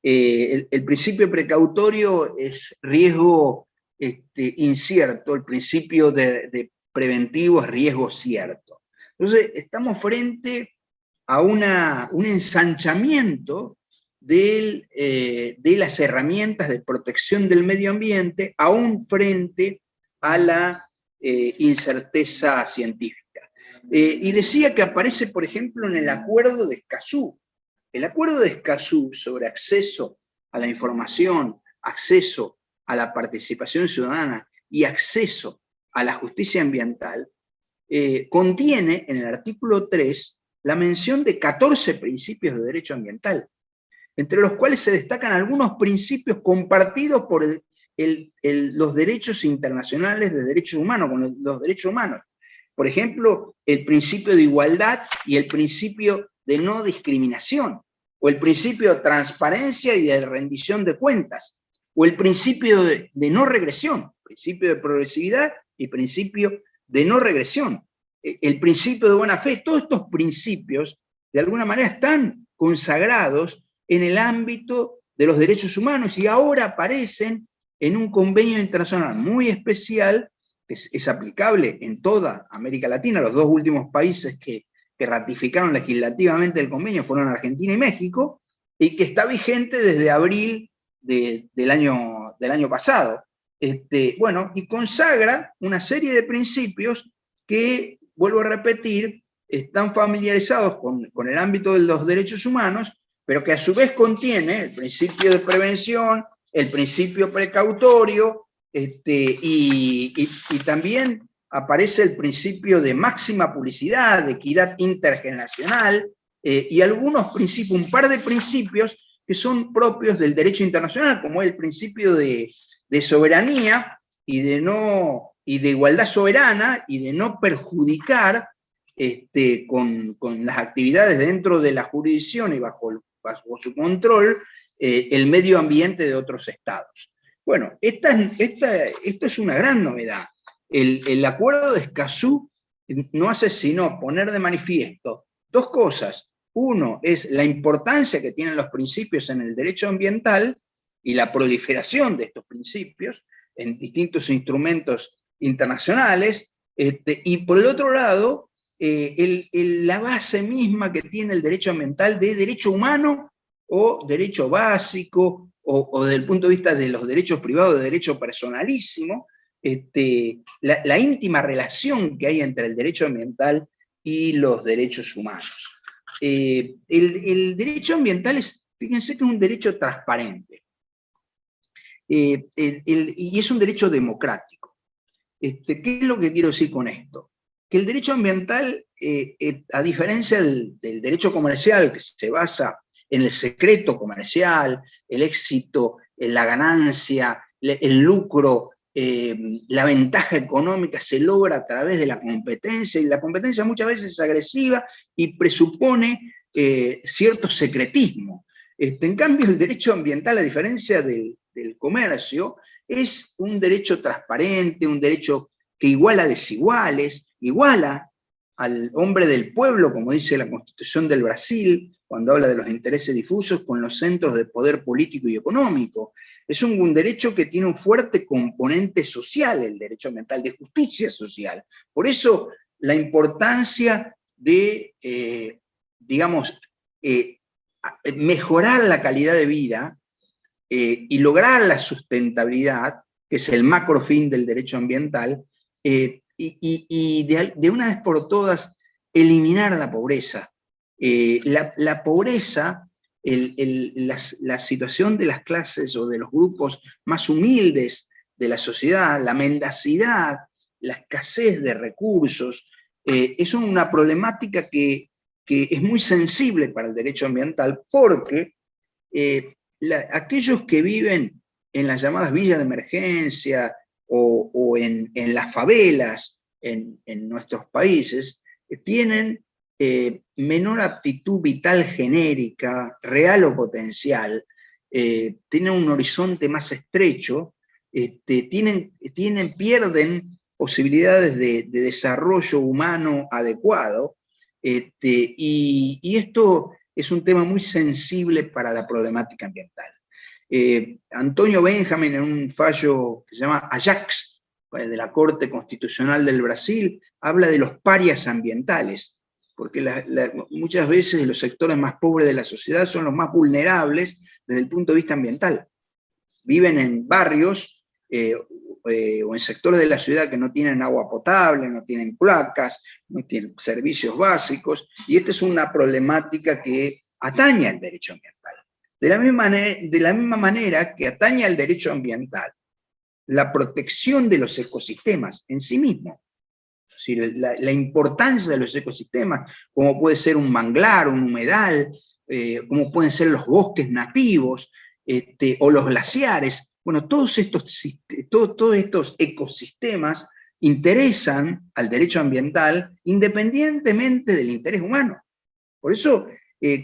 B: El principio precautorio es riesgo incierto, el principio de preventivo es riesgo cierto. Entonces, estamos frente a un ensanchamiento de las herramientas de protección del medio ambiente, aún frente a la incerteza científica. Y decía que aparece, por ejemplo, en el Acuerdo de Escazú. El Acuerdo de Escazú sobre acceso a la información, acceso a la participación ciudadana y acceso a la justicia ambiental, contiene en el artículo 3 la mención de 14 principios de derecho ambiental, entre los cuales se destacan algunos principios compartidos por los derechos internacionales de derechos humanos, con los derechos humanos. Por ejemplo, el principio de igualdad y el principio de no discriminación, o el principio de transparencia y de rendición de cuentas, o el principio de no regresión, principio de progresividad y principio de no regresión, el principio de buena fe. Todos estos principios, de alguna manera, están consagrados en el ámbito de los derechos humanos y ahora aparecen en un convenio internacional muy especial que es aplicable en toda América Latina. Los dos últimos países que ratificaron legislativamente el convenio fueron Argentina y México, y que está vigente desde abril del año pasado. Bueno, y consagra una serie de principios que, vuelvo a repetir, están familiarizados con el ámbito de los derechos humanos, pero que a su vez contiene el principio de prevención, el principio precautorio, y también aparece el principio de máxima publicidad, de equidad intergeneracional, y algunos principios, un par de principios que son propios del derecho internacional, como el principio de soberanía y de igualdad soberana y de no perjudicar con las actividades dentro de la jurisdicción y bajo su control el medio ambiente de otros estados. Bueno, esto es una gran novedad. El Acuerdo de Escazú no hace sino poner de manifiesto dos cosas. Uno es la importancia que tienen los principios en el derecho ambiental y la proliferación de estos principios en distintos instrumentos internacionales, y por el otro lado, la base misma que tiene el derecho ambiental de derecho humano o derecho básico, o desde el punto de vista de los derechos privados, de derecho personalísimo, la íntima relación que hay entre el derecho ambiental y los derechos humanos. El derecho ambiental fíjense que es un derecho transparente, y es un derecho democrático. ¿Qué es lo que quiero decir con esto? Que el derecho ambiental, a diferencia del derecho comercial, que se basa en el secreto comercial, el éxito, la ganancia, el lucro, la ventaja económica se logra a través de la competencia, y la competencia muchas veces es agresiva y presupone cierto secretismo. En cambio, el derecho ambiental, a diferencia del comercio, es un derecho transparente, un derecho que iguala desiguales, iguala al hombre del pueblo, como dice la Constitución del Brasil, cuando habla de los intereses difusos, con los centros de poder político y económico. Es un derecho que tiene un fuerte componente social, el derecho ambiental, de justicia social. Por eso la importancia de, mejorar la calidad de vida y lograr la sustentabilidad, que es el macrofin del derecho ambiental, y de una vez por todas eliminar la pobreza. La pobreza, la situación de las clases o de los grupos más humildes de la sociedad, la mendacidad, la escasez de recursos, es una problemática que es muy sensible para el derecho ambiental, porque aquellos que viven en las llamadas villas de emergencia o en las favelas en nuestros países, tienen menor aptitud vital genérica, real o potencial, tienen un horizonte más estrecho, pierden posibilidades de desarrollo humano adecuado, y esto es un tema muy sensible para la problemática ambiental. Antonio Benjamin, en un fallo que se llama Ajax, de la Corte Constitucional del Brasil, habla de los parias ambientales, porque muchas veces los sectores más pobres de la sociedad son los más vulnerables desde el punto de vista ambiental. Viven en barrios o en sectores de la ciudad que no tienen agua potable, no tienen cloacas, no tienen servicios básicos, y esta es una problemática que atañe al derecho ambiental. De la misma manera que atañe al derecho ambiental la protección de los ecosistemas en sí mismos. Es decir, la importancia de los ecosistemas, como puede ser un manglar, un humedal, como pueden ser los bosques nativos, o los glaciares. Bueno, todos estos ecosistemas interesan al derecho ambiental independientemente del interés humano. Por eso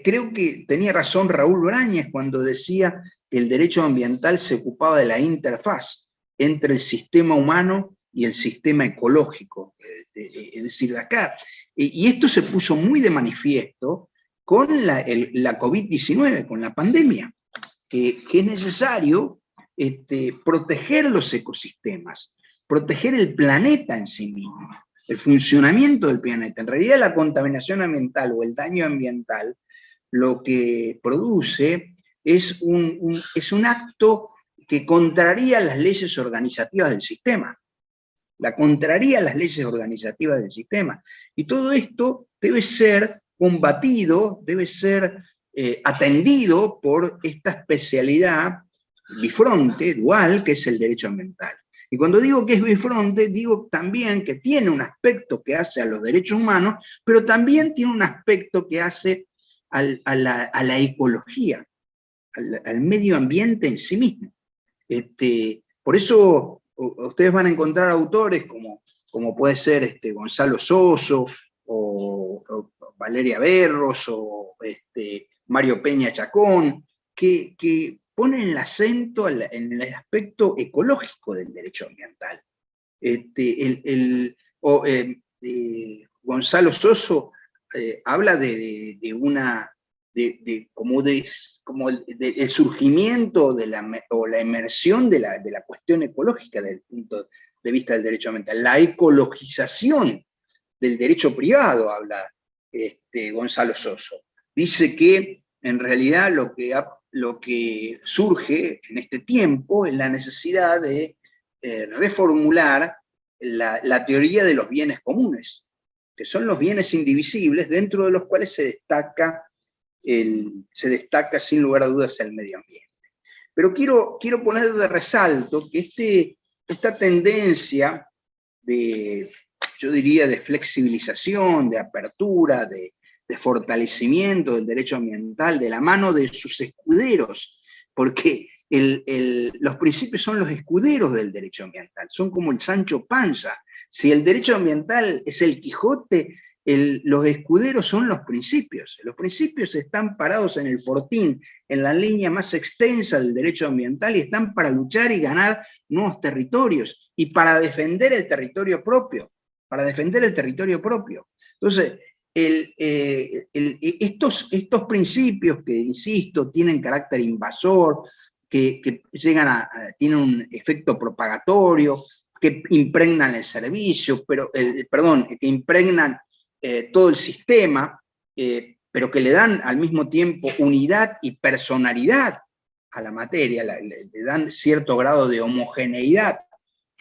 B: creo que tenía razón Raúl Brañas cuando decía que el derecho ambiental se ocupaba de la interfaz entre el sistema humano y el sistema ecológico. Es decir, acá. Y esto se puso muy de manifiesto con la COVID-19, con la pandemia, que es necesario proteger los ecosistemas, proteger el planeta en sí mismo, el funcionamiento del planeta. En realidad la contaminación ambiental o el daño ambiental lo que produce es un acto que contraría las leyes organizativas del sistema. La contraría las leyes organizativas del sistema. Y todo esto debe ser combatido, debe ser atendido por esta especialidad bifronte, dual, que es el derecho ambiental. Y cuando digo que es bifronte, digo también que tiene un aspecto que hace a los derechos humanos, pero también tiene un aspecto que hace a la ecología, al medio ambiente en sí mismo. Por eso ustedes van a encontrar autores como puede ser Gonzalo Soso, o Valeria Berros, o Mario Peña Chacón, que ponen el acento en el aspecto ecológico del derecho ambiental. Gonzalo Soso habla del surgimiento o la emersión de la cuestión ecológica desde el punto de vista del derecho ambiental, la ecologización del derecho privado, habla Gonzalo Soso. Dice que en realidad lo que surge en este tiempo es la necesidad de reformular la teoría de los bienes comunes, que son los bienes indivisibles dentro de los cuales se destaca sin lugar a dudas el medio ambiente. Pero quiero poner de resalto que esta tendencia yo diría, de flexibilización, de apertura, de fortalecimiento del derecho ambiental, de la mano de sus escuderos, porque los principios son los escuderos del derecho ambiental, son como el Sancho Panza. Si el derecho ambiental es el Quijote, los escuderos son los principios están parados en el fortín, en la línea más extensa del derecho ambiental, y están para luchar y ganar nuevos territorios, y para defender el territorio propio, Entonces, estos principios que, insisto, tienen carácter invasor, que tienen un efecto propagatorio, que impregnan el servicio, que impregnan todo el sistema, pero que le dan al mismo tiempo unidad y personalidad a la materia, le dan cierto grado de homogeneidad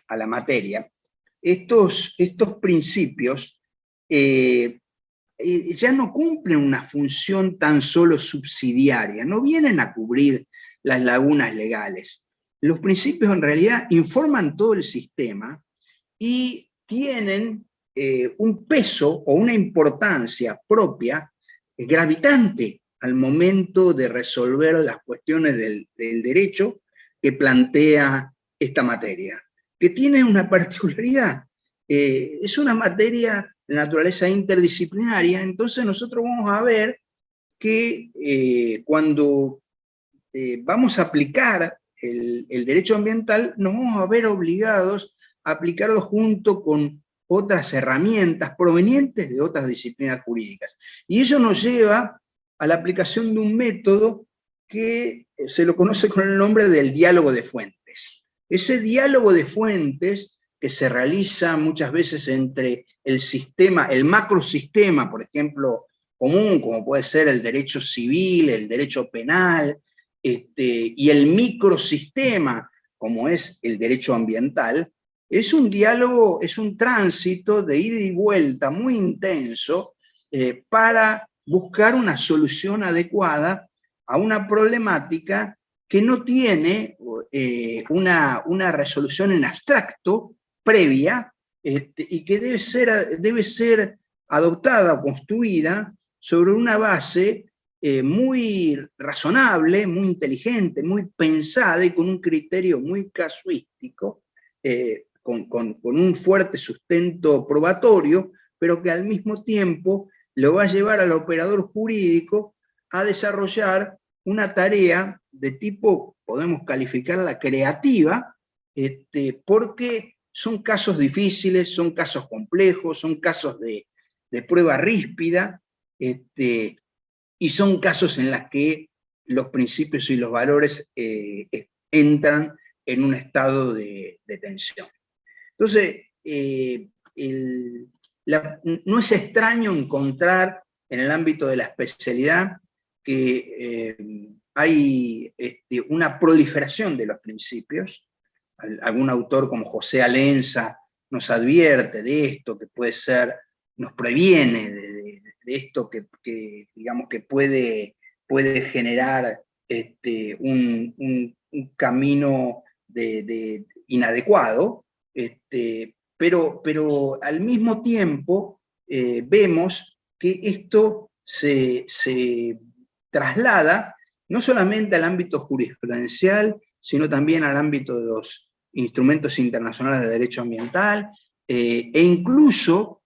B: a la materia. Estos principios ya no cumplen una función tan solo subsidiaria, no vienen a cubrir las lagunas legales. Los principios en realidad informan todo el sistema y tienen un peso o una importancia propia, gravitante al momento de resolver las cuestiones del derecho que plantea esta materia, que tiene una particularidad. Es una materia de naturaleza interdisciplinaria, entonces nosotros vamos a ver que cuando vamos a aplicar el derecho ambiental, nos vamos a ver obligados a aplicarlo junto con otras herramientas provenientes de otras disciplinas jurídicas. Y eso nos lleva a la aplicación de un método que se lo conoce con el nombre del diálogo de fuentes. Ese diálogo de fuentes que se realiza muchas veces entre el sistema, el macrosistema, por ejemplo, común, como puede ser el derecho civil, el derecho penal, y el microsistema, como es el derecho ambiental, es un diálogo, es un tránsito de ida y vuelta muy intenso para buscar una solución adecuada a una problemática que no tiene una resolución en abstracto previa, y que debe ser adoptada o construida sobre una base muy razonable, muy inteligente, muy pensada y con un criterio muy casuístico, con un fuerte sustento probatorio, pero que al mismo tiempo lo va a llevar al operador jurídico a desarrollar una tarea de tipo, podemos calificarla creativa, porque son casos difíciles, son casos complejos, son casos de prueba ríspida, y son casos en los que los principios y los valores entran en un estado de tensión. Entonces, no es extraño encontrar en el ámbito de la especialidad que hay una proliferación de los principios. Algún autor como José Alenza nos advierte de esto, que puede ser, nos previene de esto que digamos que puede generar un camino inadecuado, pero al mismo tiempo vemos que esto se traslada no solamente al ámbito jurisprudencial, sino también al ámbito de los instrumentos internacionales de derecho ambiental, e incluso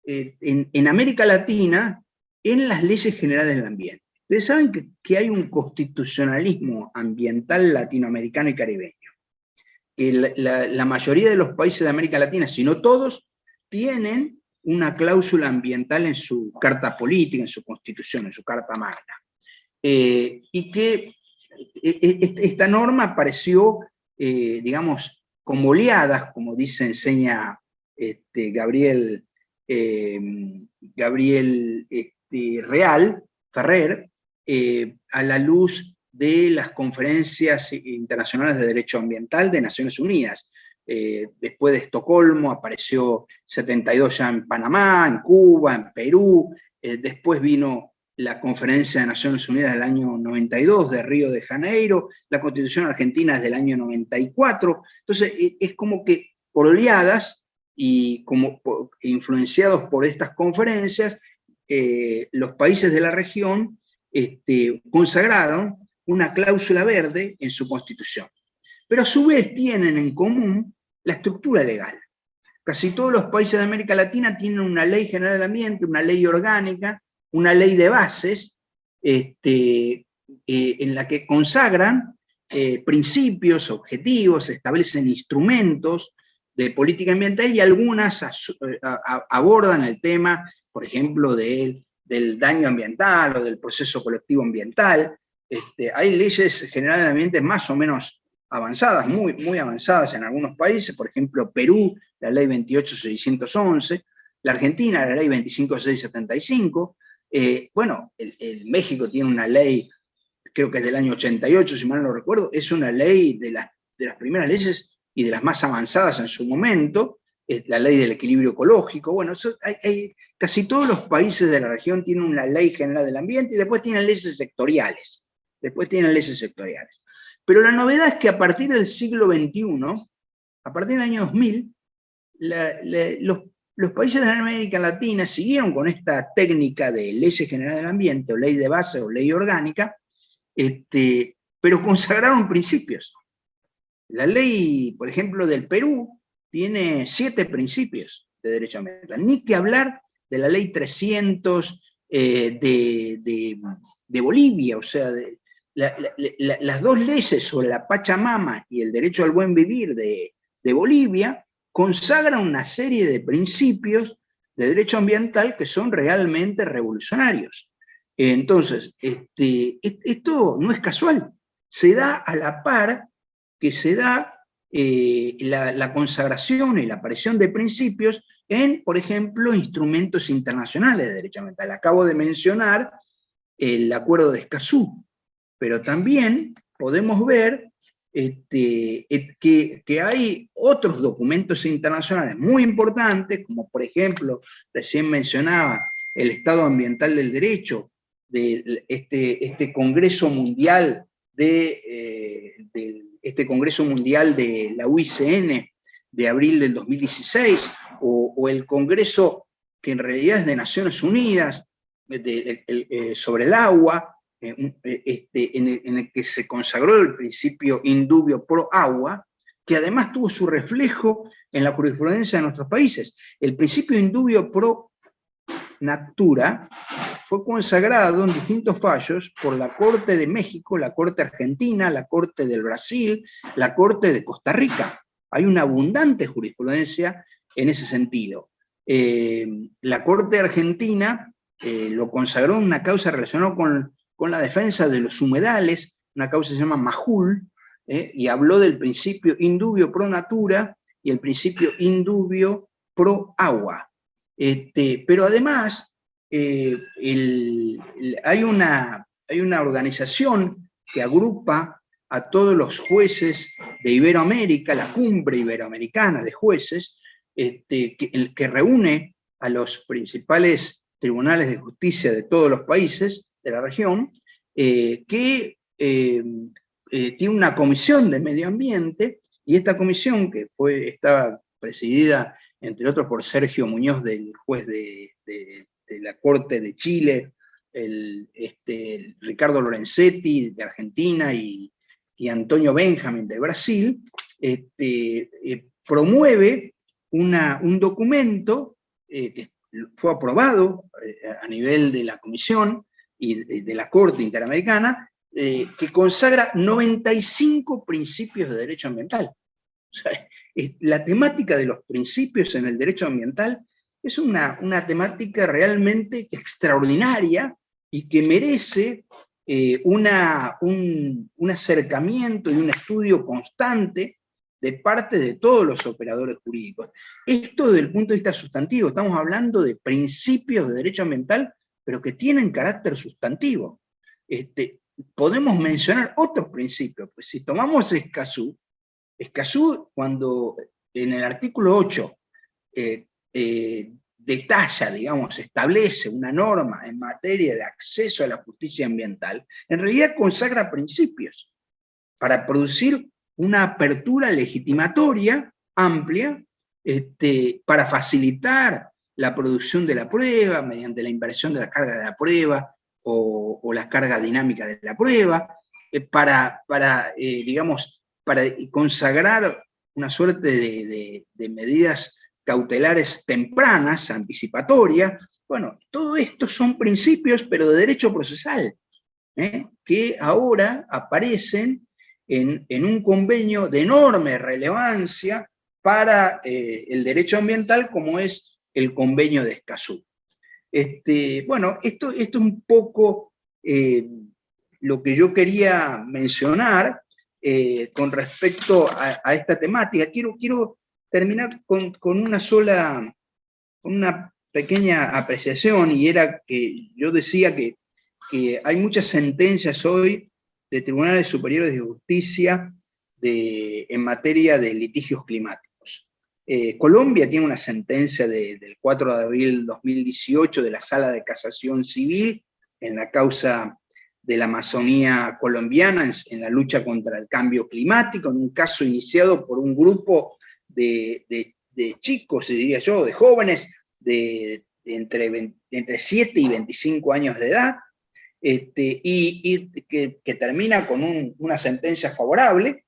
B: en América Latina, en las leyes generales del ambiente. Ustedes saben que hay un constitucionalismo ambiental latinoamericano y caribeño, que la mayoría de los países de América Latina, si no todos, tienen una cláusula ambiental en su carta política, en su constitución, en su carta magna. Y que esta norma apareció, digamos, como oleadas, como enseña Gabriel Ferrer, a la luz de las conferencias internacionales de derecho ambiental de Naciones Unidas. Después de Estocolmo apareció 72 ya en Panamá, en Cuba, en Perú, después vino la Conferencia de Naciones Unidas del año 92 de Río de Janeiro, la Constitución Argentina es del año 94, entonces es como que por oleadas y como influenciados por estas conferencias, los países de la región consagraron una cláusula verde en su constitución. Pero a su vez tienen en común la estructura legal. Casi todos los países de América Latina tienen una ley general del ambiente, una ley orgánica, una ley de bases, en la que consagran principios, objetivos, establecen instrumentos de política ambiental y algunas abordan el tema, por ejemplo, del daño ambiental o del proceso colectivo ambiental. Hay leyes generales del ambiente más o menos avanzadas, muy, muy avanzadas en algunos países, por ejemplo, Perú, la ley 28611, la Argentina, la ley 25675, bueno, el México tiene una ley, creo que es del año 88, si mal no recuerdo, es una ley de las primeras leyes y de las más avanzadas en su momento, la ley del equilibrio ecológico. Bueno, casi todos los países de la región tienen una ley general del ambiente y después tienen leyes sectoriales. Pero la novedad es que a partir del siglo XXI, a partir del año 2000, los países de América Latina siguieron con esta técnica de leyes generales del ambiente, o ley de base, o ley orgánica, pero consagraron principios. La ley, por ejemplo, del Perú tiene 7 principios de derecho ambiental. Ni que hablar de la ley 300 de Bolivia, o sea, las 2 leyes sobre la Pachamama y el derecho al buen vivir de Bolivia consagran una serie de principios de derecho ambiental que son realmente revolucionarios. Entonces, esto no es casual, se da a la par que se da la consagración y la aparición de principios en, por ejemplo, instrumentos internacionales de derecho ambiental. Acabo de mencionar el Acuerdo de Escazú, pero también podemos ver que hay otros documentos internacionales muy importantes, como por ejemplo, recién mencionaba el Estado Ambiental del Derecho, de este Congreso Mundial este Congreso Mundial de la UICN de abril del 2016, o el Congreso que en realidad es de Naciones Unidas sobre el agua, en el que se consagró el principio indubio pro agua, que además tuvo su reflejo en la jurisprudencia de nuestros países. El principio indubio pro natura fue consagrado en distintos fallos por la Corte de México, la Corte Argentina, la Corte del Brasil, la Corte de Costa Rica. Hay una abundante jurisprudencia en ese sentido. La Corte Argentina lo consagró en una causa relacionada con la defensa de los humedales, una causa que se llama Majul, y habló del principio indubio pro natura y el principio indubio pro agua. Pero además, hay una organización que agrupa a todos los jueces de Iberoamérica, la Cumbre Iberoamericana de Jueces, que reúne a los principales tribunales de justicia de todos los países de la región, que tiene una comisión de medio ambiente, y esta comisión, que estaba presidida, entre otros, por Sergio Muñoz, del juez de la Corte de Chile, Ricardo Lorenzetti de Argentina y Antonio Benjamin de Brasil, promueve un documento que fue aprobado a nivel de la Comisión y de la Corte Interamericana, que consagra 95 principios de derecho ambiental. O sea, la temática de los principios en el derecho ambiental es una temática realmente extraordinaria y que merece un acercamiento y un estudio constante de parte de todos los operadores jurídicos. Esto desde el punto de vista sustantivo, estamos hablando de principios de derecho ambiental, pero que tienen carácter sustantivo. Podemos mencionar otros principios, pues si tomamos Escazú, cuando en el artículo 8 detalla, digamos, establece una norma en materia de acceso a la justicia ambiental, en realidad consagra principios para producir una apertura legitimatoria amplia, para facilitar la producción de la prueba mediante la inversión de la carga de la prueba o la carga dinámica de la prueba, para consagrar una suerte de medidas cautelares tempranas, anticipatorias. Bueno, todo esto son principios, pero de derecho procesal, que ahora aparecen en un convenio de enorme relevancia para el derecho ambiental, como es el convenio de Escazú. Bueno, esto es un poco lo que yo quería mencionar con respecto a esta temática. Quiero terminar con una pequeña apreciación, y era que yo decía que hay muchas sentencias hoy de tribunales superiores de justicia en materia de litigios climáticos. Colombia tiene una sentencia del 4 de abril de 2018 de la Sala de Casación Civil en la causa de la Amazonía colombiana en la lucha contra el cambio climático, en un caso iniciado por un grupo de chicos, diría yo, de jóvenes de entre 7 y 25 años de edad, y que termina con una sentencia favorable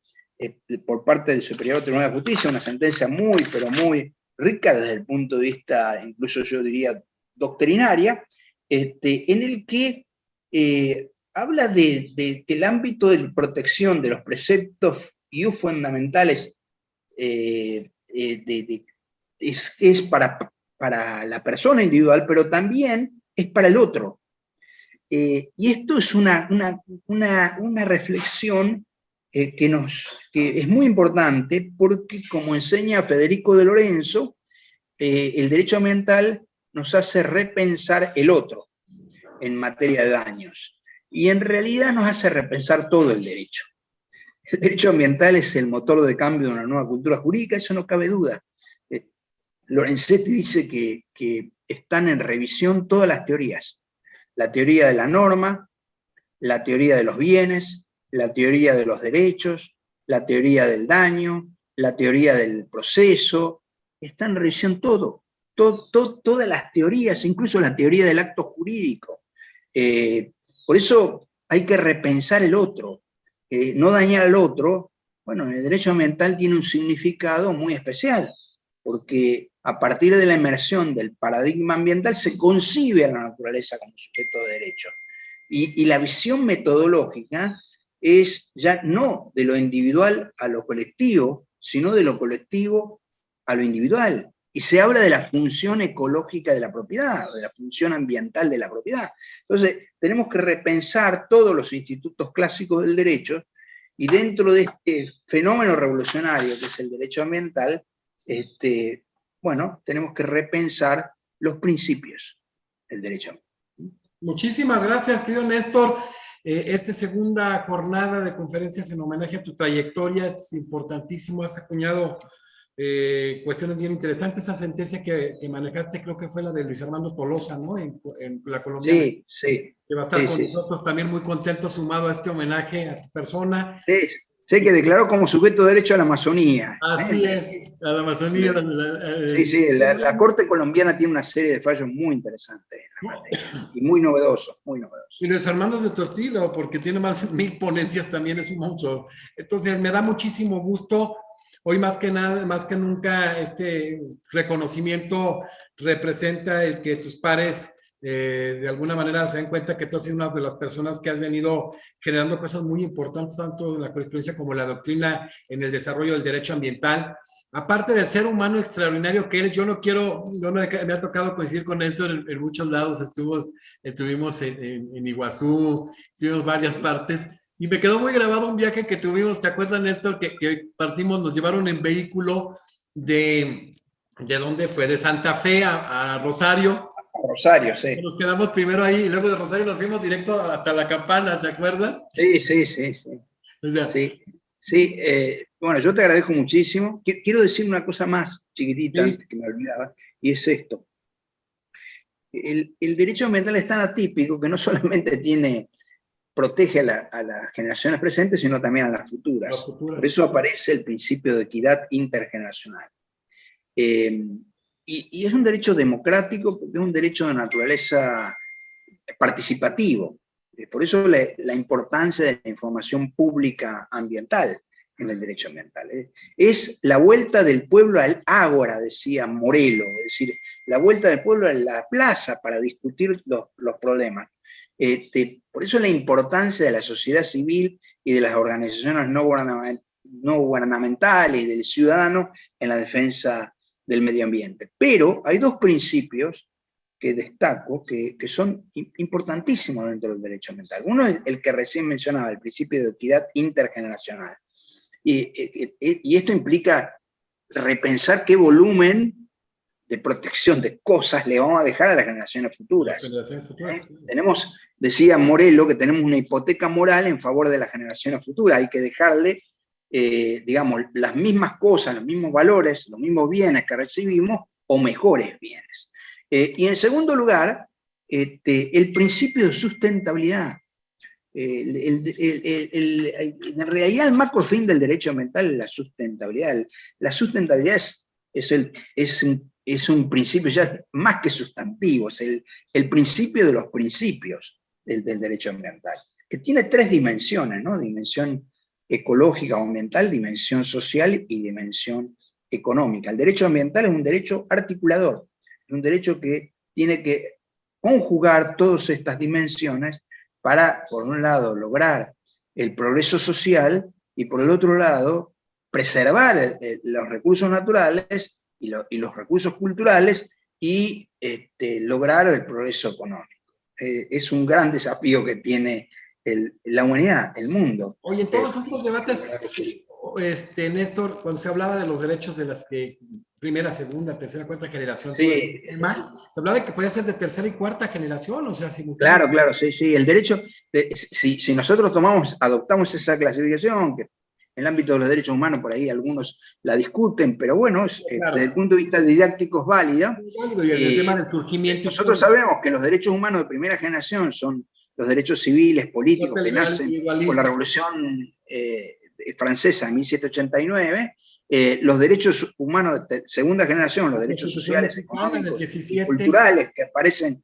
B: por parte del Superior Tribunal de Justicia, una sentencia muy, pero muy rica desde el punto de vista, incluso yo diría, doctrinaria, en el que habla de que el ámbito de protección de los preceptos y fundamentales es para la persona individual, pero también es para el otro. Y esto es una reflexión que es muy importante, porque, como enseña Federico de Lorenzo, el derecho ambiental nos hace repensar el otro en materia de daños. Y en realidad nos hace repensar todo el derecho. El derecho ambiental es el motor de cambio de una nueva cultura jurídica, eso no cabe duda. Lorenzetti dice que están en revisión todas las teorías. La teoría de la norma, la teoría de los bienes, la teoría de los derechos, la teoría del daño, la teoría del proceso. Está en revisión todas las teorías, incluso la teoría del acto jurídico. Por eso hay que repensar el otro, no dañar al otro. Bueno, en el derecho ambiental tiene un significado muy especial, porque a partir de la emersión del paradigma ambiental se concibe a la naturaleza como sujeto de derecho. Y la visión metodológica es ya no de lo individual a lo colectivo, sino de lo colectivo a lo individual. Y se habla de la función ecológica de la propiedad, de la función ambiental de la propiedad. Entonces, tenemos que repensar todos los institutos clásicos del derecho, y dentro de este fenómeno revolucionario que es el derecho ambiental, bueno, tenemos que repensar los principios del derecho ambiental.
A: Muchísimas gracias, querido Néstor. Esta segunda jornada de conferencias en homenaje a tu trayectoria es importantísimo. Has acuñado cuestiones bien interesantes. Esa sentencia que manejaste, creo que fue la de Luis Armando Tolosa, ¿no? En la colombiana.
B: Sí, sí.
A: Que va a estar
B: sí,
A: con
B: sí.
A: nosotros también, muy contento, sumado a este homenaje a tu persona.
B: Sí, sé que declaró como sujeto de derecho a la Amazonía.
A: Así es, a la Amazonía.
B: Sí, la Corte colombiana tiene una serie de fallos muy interesantes en la materia, y muy novedosos, muy novedosos.
A: Y Luis Armando es de tu estilo, porque tiene más de 1000 ponencias, también es un monstruo. Entonces, me da muchísimo gusto. Hoy más que nada, más que nunca, este reconocimiento representa el que tus pares de alguna manera se den cuenta que tú has sido una de las personas que has venido generando cosas muy importantes, tanto en la jurisprudencia como en la doctrina, en el desarrollo del derecho ambiental. Aparte del ser humano extraordinario que eres, yo no me ha tocado coincidir con esto en muchos lados. Estuvimos en Iguazú, estuvimos en varias partes. Y me quedó muy grabado un viaje que tuvimos, ¿te acuerdas, Néstor? Que partimos, nos llevaron en vehículo ¿de dónde fue? De Santa Fe a Rosario.
B: A Rosario, sí.
A: Nos quedamos primero ahí y luego de Rosario nos fuimos directo hasta La Campana, ¿te acuerdas?
B: Sí.
A: O sea,
B: sí. Bueno, yo te agradezco muchísimo. Quiero decir una cosa más chiquitita, antes que me olvidaba, y es esto. El derecho ambiental es tan atípico que no solamente protege a las generaciones presentes, sino también a las futuras. Por eso aparece el principio de equidad intergeneracional. Y es un derecho democrático, porque es un derecho de naturaleza participativo. Por eso la importancia de la información pública ambiental. en el derecho ambiental. Es la vuelta del pueblo al ágora, decía Morelo, es decir, la vuelta del pueblo a la plaza para discutir los problemas. Por eso la importancia de la sociedad civil y de las organizaciones no gubernamentales y del ciudadano en la defensa del medio ambiente. Pero hay dos principios que destaco que son importantísimos dentro del derecho ambiental. Uno es el que recién mencionaba, el principio de equidad intergeneracional. Y esto implica repensar qué volumen de protección de cosas le vamos a dejar a las generaciones futuras. Tenemos, decía Morelo, que tenemos una hipoteca moral en favor de las generaciones futuras. Hay que dejarle, digamos, las mismas cosas, los mismos valores, los mismos bienes que recibimos, o mejores bienes. Y en segundo lugar, el principio de sustentabilidad. En realidad el macro fin del derecho ambiental es la sustentabilidad. La sustentabilidad es un principio ya más que sustantivo, es el principio de los principios del derecho ambiental, que tiene tres dimensiones, ¿no? Dimensión ecológica o ambiental, dimensión social y dimensión económica. El derecho ambiental es un derecho articulador, es un derecho que tiene que conjugar todas estas dimensiones para, por un lado, lograr el progreso social y, por el otro lado, preservar los recursos naturales y los recursos culturales y lograr el progreso económico. Es un gran desafío que tiene la humanidad, el mundo.
A: Oye, en todos estos debates, Néstor, cuando se hablaba de los derechos de las que primera, segunda, tercera, cuarta generación,
B: sí,
A: se hablaba de que podía ser de tercera y cuarta generación, o sea, simultáneamente.
B: Claro, sí. El derecho, si nosotros adoptamos esa clasificación, que en el ámbito de los derechos humanos por ahí algunos la discuten, pero bueno,
A: claro,
B: desde el punto de vista didáctico es válida.
A: Y el tema del surgimiento.
B: Nosotros sabemos que los derechos humanos de primera generación son los derechos civiles, políticos, que nacen con la Revolución Francesa en 1789, los derechos humanos de segunda generación, los derechos sociales, económicos y culturales que aparecen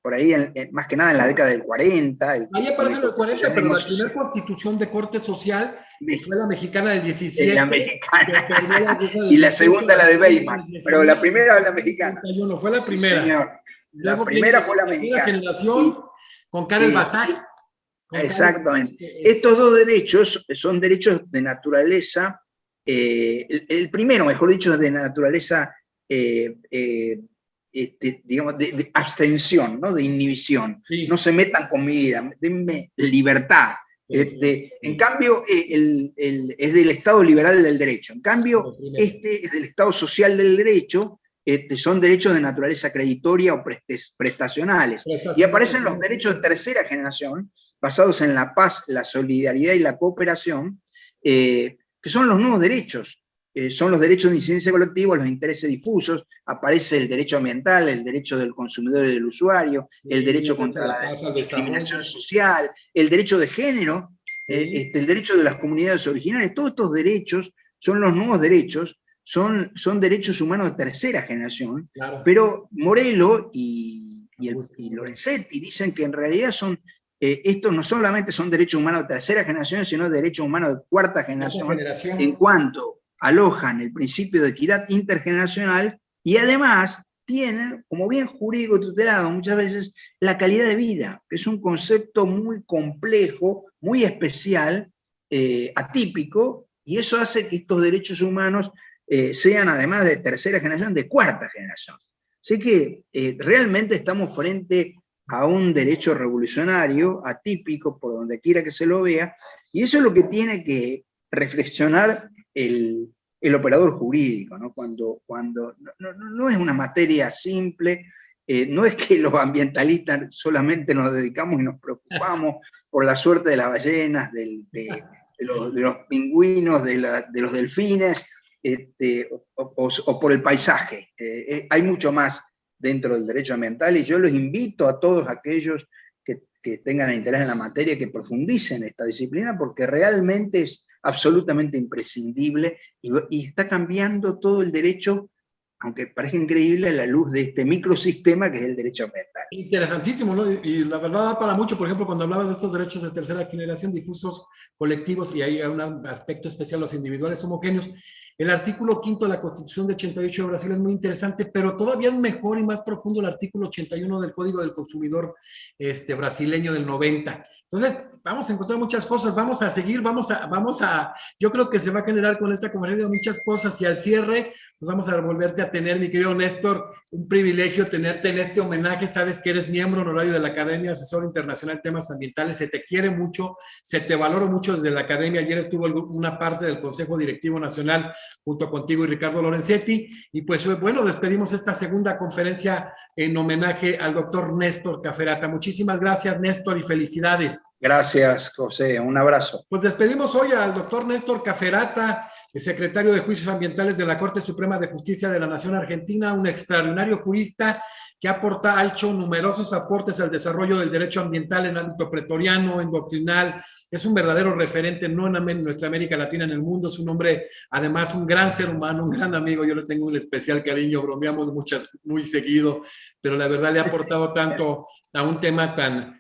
B: por ahí, más que nada en la década del 40.
A: Ahí aparece en el 40, pero la primera constitución de corte social fue la mexicana del 17.
B: La mexicana. Y la segunda la de Weimar, pero la primera la mexicana.
A: Fue la primera.
B: Sí, señor. La primera fue la mexicana.
A: Generación con Karel Basak.
B: Exactamente. Estos dos derechos son derechos de naturaleza, el primero, mejor dicho, es de naturaleza, digamos, de abstención, ¿no? De inhibición. Sí. No se metan con mi vida, denme libertad. En cambio, es del Estado liberal del derecho. En cambio, es del Estado social del derecho. Son derechos de naturaleza creditoria o prestacionales. Y aparecen los derechos de tercera generación, basados en la paz, la solidaridad y la cooperación, que son los nuevos derechos. Son los derechos de incidencia colectiva, los intereses difusos. Aparece el derecho ambiental, el derecho del consumidor y del usuario, el derecho contra la discriminación social, el derecho de género, el derecho de las comunidades originarias. Todos estos derechos son los nuevos derechos. Son derechos humanos de tercera generación, claro. Pero Morelo y Lorenzetti dicen que en realidad estos no solamente son derechos humanos de tercera generación, sino derechos humanos de cuarta generación, en cuanto alojan el principio de equidad intergeneracional y además tienen, como bien jurídico tutelado, muchas veces la calidad de vida, que es un concepto muy complejo, muy especial, atípico, y eso hace que estos derechos humanos sean, además de tercera generación, de cuarta generación. Así que realmente estamos frente a un derecho revolucionario, atípico, por donde quiera que se lo vea, y eso es lo que tiene que reflexionar el operador jurídico, ¿no? Cuando no es una materia simple, no es que los ambientalistas solamente nos dedicamos y nos preocupamos por la suerte de las ballenas, de los pingüinos, de los delfines, o por el paisaje. Hay mucho más dentro del derecho ambiental y yo los invito a todos aquellos que tengan interés en la materia que profundicen esta disciplina porque realmente es absolutamente imprescindible y está cambiando todo el derecho aunque parezca increíble, a la luz de este microsistema que es el derecho ambiental.
A: Interesantísimo, ¿no? Y la verdad da para mucho, por ejemplo, cuando hablabas de estos derechos de tercera generación, difusos, colectivos, y hay un aspecto especial, los individuales homogéneos. El artículo 5 de la Constitución de 88 de Brasil es muy interesante, pero todavía es mejor y más profundo el artículo 81 del Código del Consumidor brasileño del 90. Entonces, vamos a encontrar muchas cosas, vamos a seguir, yo creo que se va a generar con esta conferencia muchas cosas, y al cierre, pues vamos a volverte a tener, mi querido Néstor, un privilegio tenerte en este homenaje. Sabes que eres miembro honorario de la Academia, asesor internacional en temas ambientales, se te quiere mucho, se te valora mucho desde la Academia. Ayer estuvo una parte del Consejo Directivo Nacional junto contigo y Ricardo Lorenzetti, y pues bueno, despedimos esta segunda conferencia en homenaje al doctor Néstor Cafferata. Muchísimas gracias, Néstor, y felicidades.
B: Gracias, José, un abrazo.
A: Pues despedimos hoy al doctor Néstor Cafferata, el secretario de Juicios Ambientales de la Corte Suprema de Justicia de la Nación Argentina, un extraordinario jurista que ha hecho numerosos aportes al desarrollo del derecho ambiental en ámbito pretoriano, en doctrinal. Es un verdadero referente, no en nuestra América Latina, en el mundo. Es un hombre, además, un gran ser humano, un gran amigo. Yo le tengo un especial cariño, bromeamos muy seguido, pero la verdad le ha aportado tanto a un tema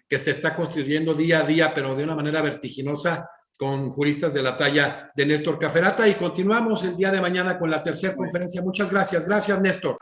A: que se está construyendo día a día, pero de una manera vertiginosa, con juristas de la talla de Néstor Cafferata. Y continuamos el día de mañana con la tercera conferencia. Muchas gracias. Gracias, Néstor.